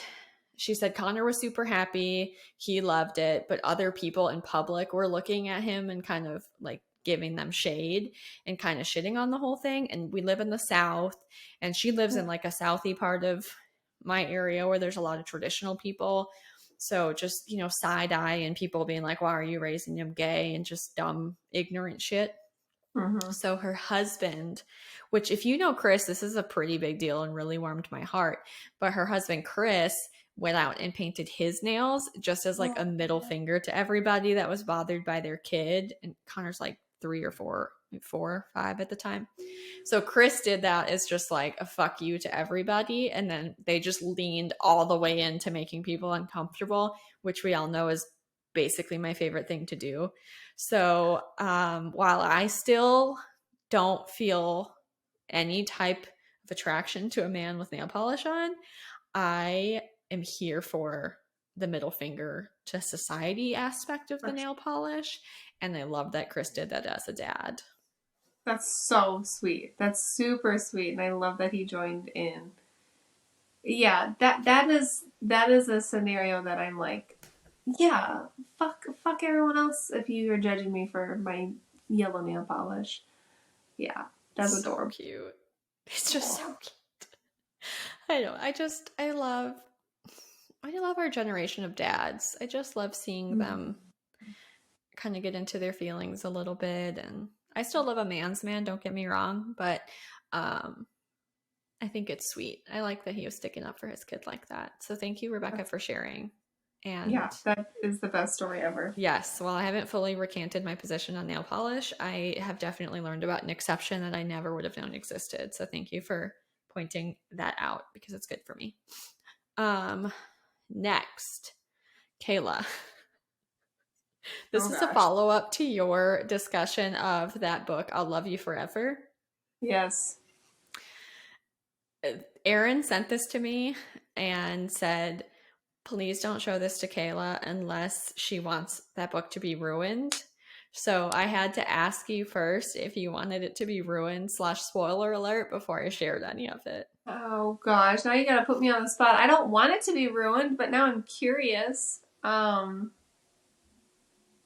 she said Connor was super happy. He loved it. But other people in public were looking at him and kind of like giving them shade and kind of shitting on the whole thing. And we live in the South and she lives in like a Southy part of my area where there's a lot of traditional people. So just, side eye and people being like, why are you raising him gay and just dumb, ignorant shit. Mm-hmm. So her husband, which if you know Chris, this is a pretty big deal and really warmed my heart. But her husband, Chris, went out and painted his nails just as like a middle finger to everybody that was bothered by their kid. And Connor's like 3 or 4, 4 or 5 at the time. So Chris did that as just like a fuck you to everybody. And then they just leaned all the way into making people uncomfortable, which we all know is basically my favorite thing to do. So while I still don't feel any type of attraction to a man with nail polish on, I am here for the middle finger to society aspect of the nail polish. And I love that Chris did that as a dad. That's so sweet. That's super sweet, and I love that he joined in. Yeah, that is a scenario that I'm like, yeah, fuck everyone else if you are judging me for my yellow nail polish. Yeah, that's so adorable. Cute. It's just so cute. I know. I love our generation of dads. I just love seeing them kind of get into their feelings a little bit. And I still love a man's man, don't get me wrong, but I think it's sweet. I like that he was sticking up for his kid like that. So thank you, Rebecca, for sharing. And yeah, that is the best story ever. yes, while I haven't fully recanted my position on nail polish, I have definitely learned about an exception that I never would have known existed. So thank you for pointing that out because it's good for me. Next, Kayla. This is a follow-up to your discussion of that book, I'll Love You Forever. Yes. Erin sent this to me and said, please don't show this to Kayla unless she wants that book to be ruined. So I had to ask you first if you wanted it to be ruined / spoiler alert before I shared any of it. Oh gosh, now you gotta put me on the spot. I don't want it to be ruined, but now I'm curious. Dang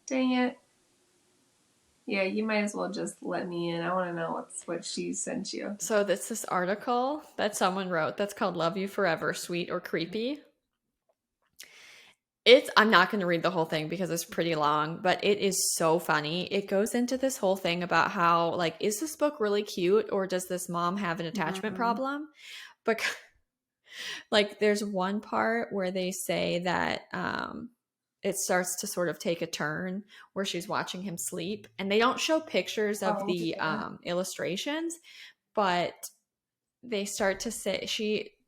it. Yeah, you might as well just let me in. I want to know what she sent you. So this article that someone wrote that's called Love You Forever, Sweet or Creepy. I'm not going to read the whole thing because it's pretty long, but it is so funny. It goes into this whole thing about how, like, is this book really cute or does this mom have an attachment Mm-hmm. problem? But like, there's one part where they say that it starts to sort of take a turn where she's watching him sleep, and they don't show pictures of Oh the yeah. illustrations, but they start to say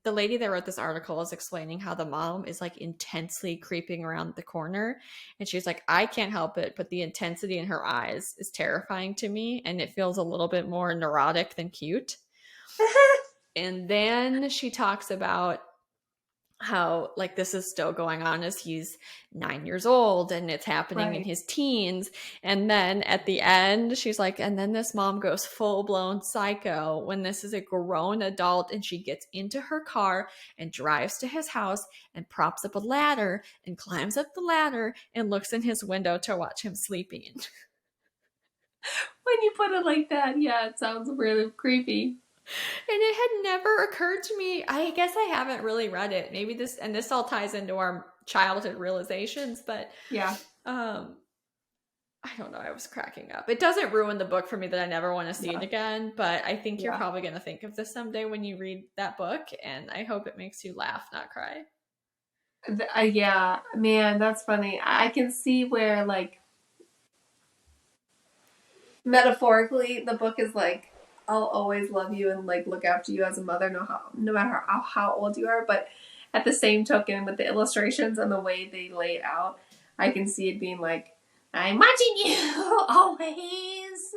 the lady that wrote this article is explaining how the mom is like intensely creeping around the corner, and she's like, I can't help it, but the intensity in her eyes is terrifying to me, and it feels a little bit more neurotic than cute. And then she talks about how, like, this is still going on as he's 9 years old and it's happening in Right. his teens. And then at the end, she's like, and then this mom goes full blown psycho when this is a grown adult and she gets into her car and drives to his house and props up a ladder and climbs up the ladder and looks in his window to watch him sleeping. When you put it like that, yeah, it sounds really creepy. And it had never occurred to me. I guess I haven't really read it. Maybe this all ties into our childhood realizations, but Yeah. um I don't know, I was cracking up. It doesn't ruin the book for me that I never want to see it Yeah. again, but I think you're Yeah. probably going to think of this someday when you read that book, and I hope it makes you laugh, not cry. Yeah, man, that's funny. I can see where, like, metaphorically, the book is like, I'll always love you and like look after you as a mother, no matter how old you are. But at the same token, with the illustrations and the way they lay it out, I can see it being like, I'm watching you always,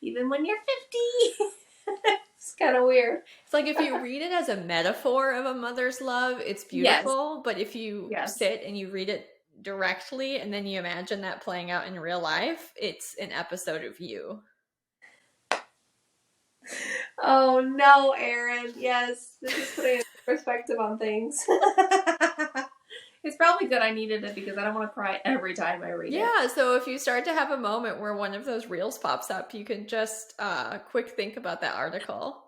even when you're 50. It's kind of weird. It's like if you read it as a metaphor of a mother's love, it's Yes, beautiful, but if you yes. sit and you read it directly and then you imagine that playing out in real life, it's an episode of you. Oh no, Aaron. Yes, this is putting perspective on things. It's probably good I needed it because I don't want to cry every time I read it. Yeah, so if you start to have a moment where one of those reels pops up, you can just quick think about that article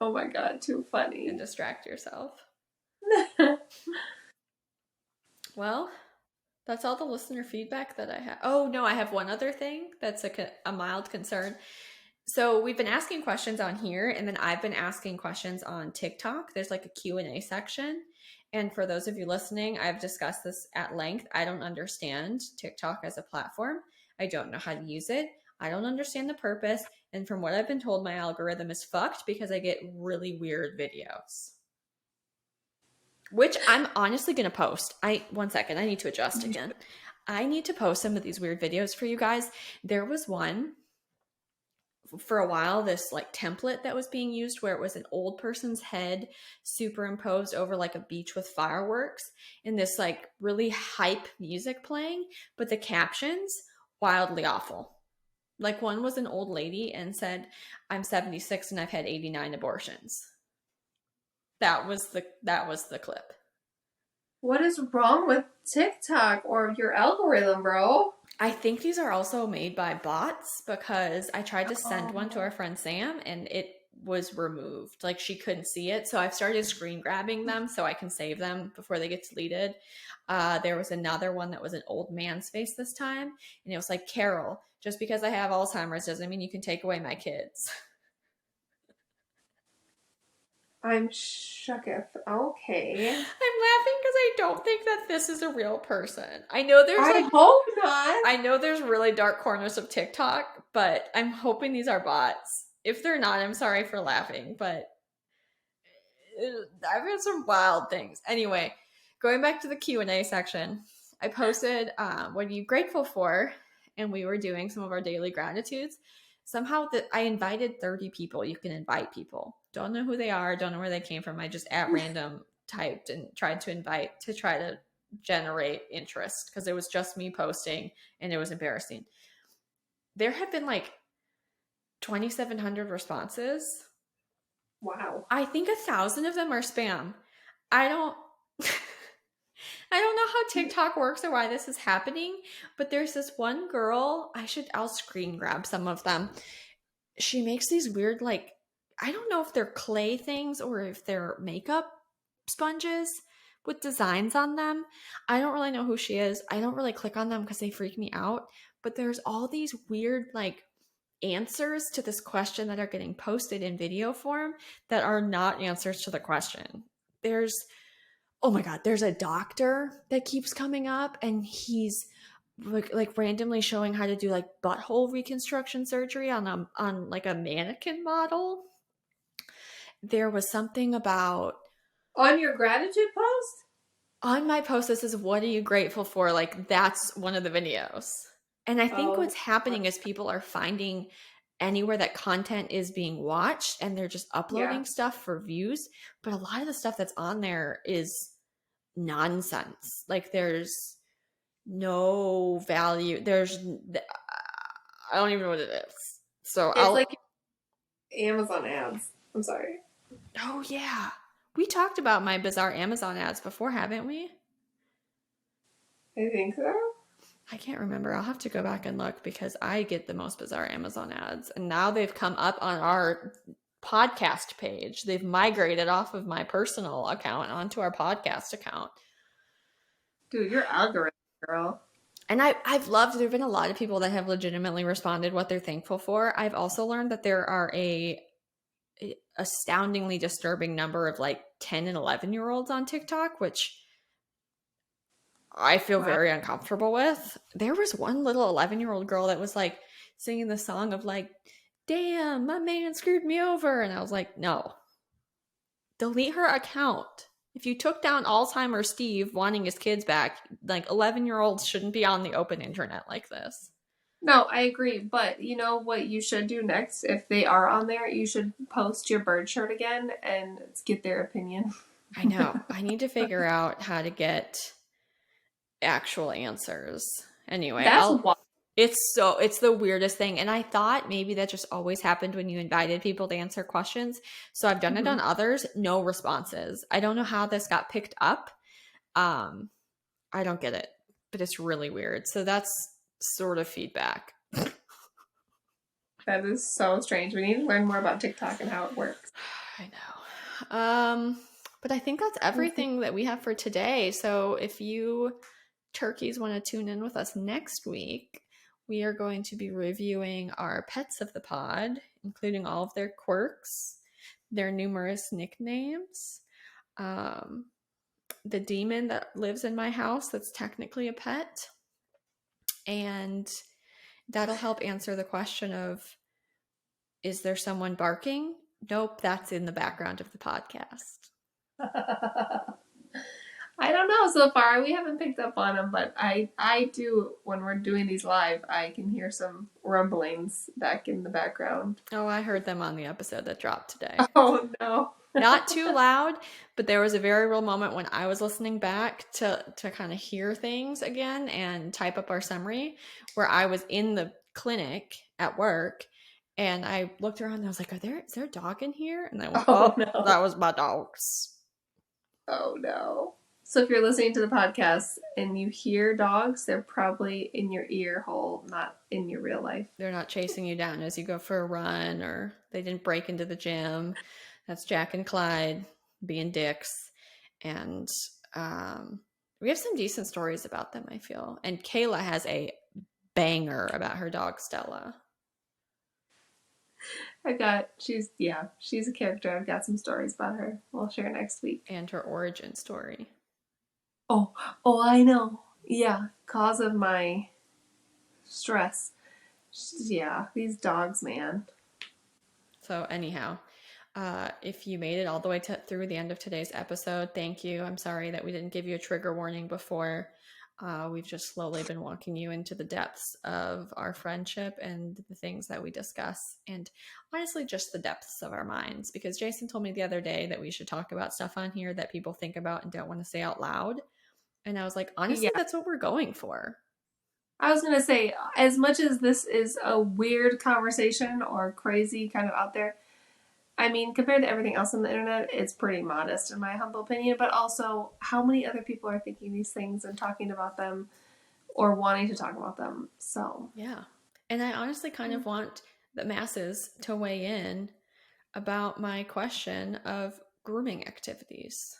Oh my god, too and funny. distract yourself. Well, that's all the listener feedback that I have. Oh, no, I have one other thing that's a mild concern. So we've been asking questions on here, and then I've been asking questions on TikTok. There's like a Q&A section. And for those of you listening, I've discussed this at length. I don't understand TikTok as a platform. I don't know how to use it. I don't understand the purpose. And from what I've been told, my algorithm is fucked because I get really weird videos. Which I'm honestly going to post. One second, I need to adjust again. I need to post some of these weird videos for you guys. There was one for a while, this like template that was being used where it was an old person's head superimposed over like a beach with fireworks and this like really hype music playing, but the captions wildly awful. Like, one was an old lady and said, I'm 76 and I've had 89 abortions. That was the clip. What is wrong with TikTok or your algorithm, bro? I think these are also made by bots because I tried to send one to Oh. our friend Sam and it was removed. Like, she couldn't see it. So I've started screen grabbing them so I can save them before they get deleted. There was another one that was an old man's face this time. And it was like, Carol, just because I have Alzheimer's doesn't mean you can take away my kids. I'm shooketh. Okay. I'm laughing because I don't think that this is a real person. I know there's I like hope not. I know there's really dark corners of TikTok, but I'm hoping these are bots. If they're not, I'm sorry for laughing, but I've had some wild things. Anyway, going back to the Q&A section, I posted what are you grateful for, and we were doing some of our daily gratitudes. Somehow that I invited 30 people. You can invite people. Don't know who they are, don't know where they came from. I just at random typed and tried to invite to try to generate interest because it was just me posting and it was embarrassing. There have been like 2,700 responses. Wow. I think 1,000 of them are spam. I don't I don't know how TikTok works or why this is happening, but there's this one girl, I'll screen grab some of them. She makes these weird, like, I don't know if they're clay things or if they're makeup sponges, with designs on them. I don't really know who she is. I don't really click on them because they freak me out. But there's all these weird, like, answers to this question that are getting posted in video form that are not answers to the question. There's, oh my God, there's a doctor that keeps coming up, and he's like randomly showing how to do like butthole reconstruction surgery on like a mannequin model. There was something about On your gratitude post? on my post this is what are you grateful for, like that's one of the videos. And I think Oh, what's happening is people are finding anywhere that content is being watched and they're just yeah. uploading stuff for views, but a lot of the stuff that's on there is nonsense. Like there's no value. I don't even know what it is. So It's I'll like Amazon ads. I'm sorry. Oh yeah. We talked about my bizarre Amazon ads before, haven't we? I think so. I can't remember. I'll have to go back and look because I get the most bizarre Amazon ads. And now they've come up on our podcast page. They've migrated off of my personal account onto our podcast account. Dude, your algorithm, girl. And I've loved, there have been a lot of people that have legitimately responded what they're thankful for. I've also learned that there are a astoundingly disturbing number of like 10 and 11-year-olds on TikTok, which I feel Wow. very uncomfortable with. There was one little 11-year-old girl that was like singing the song of like, damn, my man screwed me over. And I was like, no, delete her account. If you took down Alzheimer's Steve wanting his kids back, like 11-year-olds shouldn't be on the open internet like this. No, I agree. But you know what you should do next? If they are on there, you should post your bird shirt again and get their opinion. I know. I need to figure out how to get actual answers. Anyway, That's I'll why. it's the weirdest thing. And I thought maybe that just always happened when you invited people to answer questions. So I've done it on others, no responses. I don't know how this got picked up. Um, I don't get it, but it's really weird. So that's sort of feedback. That is so strange. We need to learn more about TikTok and how it works. I know. But I think that's everything that we have for today. So if you turkeys want to tune in with us next week, we are going to be reviewing our pets of the pod, including all of their quirks, their numerous nicknames, the demon that lives in my house that's technically a pet, and that'll help answer the question of, is there someone barking? Nope, that's in the background of the podcast. I don't know so far. We haven't picked up on them, but I do, when we're doing these live, I can hear some rumblings back in the background. Oh, I heard them on the episode that dropped today. Oh no. Not too loud, but there was a very real moment when I was listening back to kind of hear things again and type up our summary, where I was in the clinic at work and I looked around and I was like, is there a dog in here? And I went, Oh oh, no. that was my dogs. Oh no. So if you're listening to the podcast and you hear dogs, they're probably in your ear hole, not in your real life. They're not chasing you down as you go for a run, or they didn't break into the gym. That's Jack and Clyde being dicks. And we have some decent stories about them, I feel. And Kayla has a banger about her dog, Stella. She's a character. I've got some stories about her. We'll share next week. And her origin story. Oh, I know. Yeah, cause of my stress. Yeah, these dogs, man. So anyhow, if you made it all the way through the end of today's episode, thank you. I'm sorry that we didn't give you a trigger warning before. We've just slowly been walking you into the depths of our friendship and the things that we discuss, and honestly just the depths of our minds, because Jason told me the other day that we should talk about stuff on here that people think about and don't want to say out loud. And I was like, honestly, that's what we're going for. I was going to say, as much as this is a weird conversation or crazy kind of out there, I mean, compared to everything else on the internet, it's pretty modest in my humble opinion. But also, how many other people are thinking these things and talking about them or wanting to talk about them? So, yeah. And I honestly kind of want the masses to weigh in about my question of grooming activities.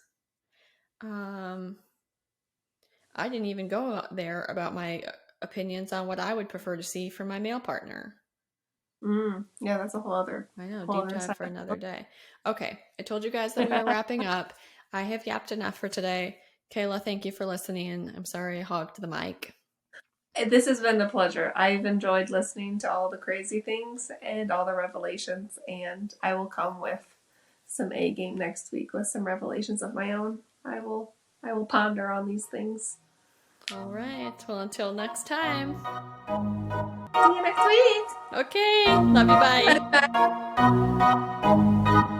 I didn't even go out there about my opinions on what I would prefer to see from my male partner. Yeah, that's a I know, whole deep other dive side. for another day. Okay, I told you guys that we are wrapping up. I have yapped enough for today. Kayla, thank you for listening. I'm sorry I hogged the mic. This has been a pleasure. I've enjoyed listening to all the crazy things and all the revelations, and I will come with some A game next week with some revelations of my own. I will ponder on these things. All right, well, until next time. See you next week. Okay, love you, bye.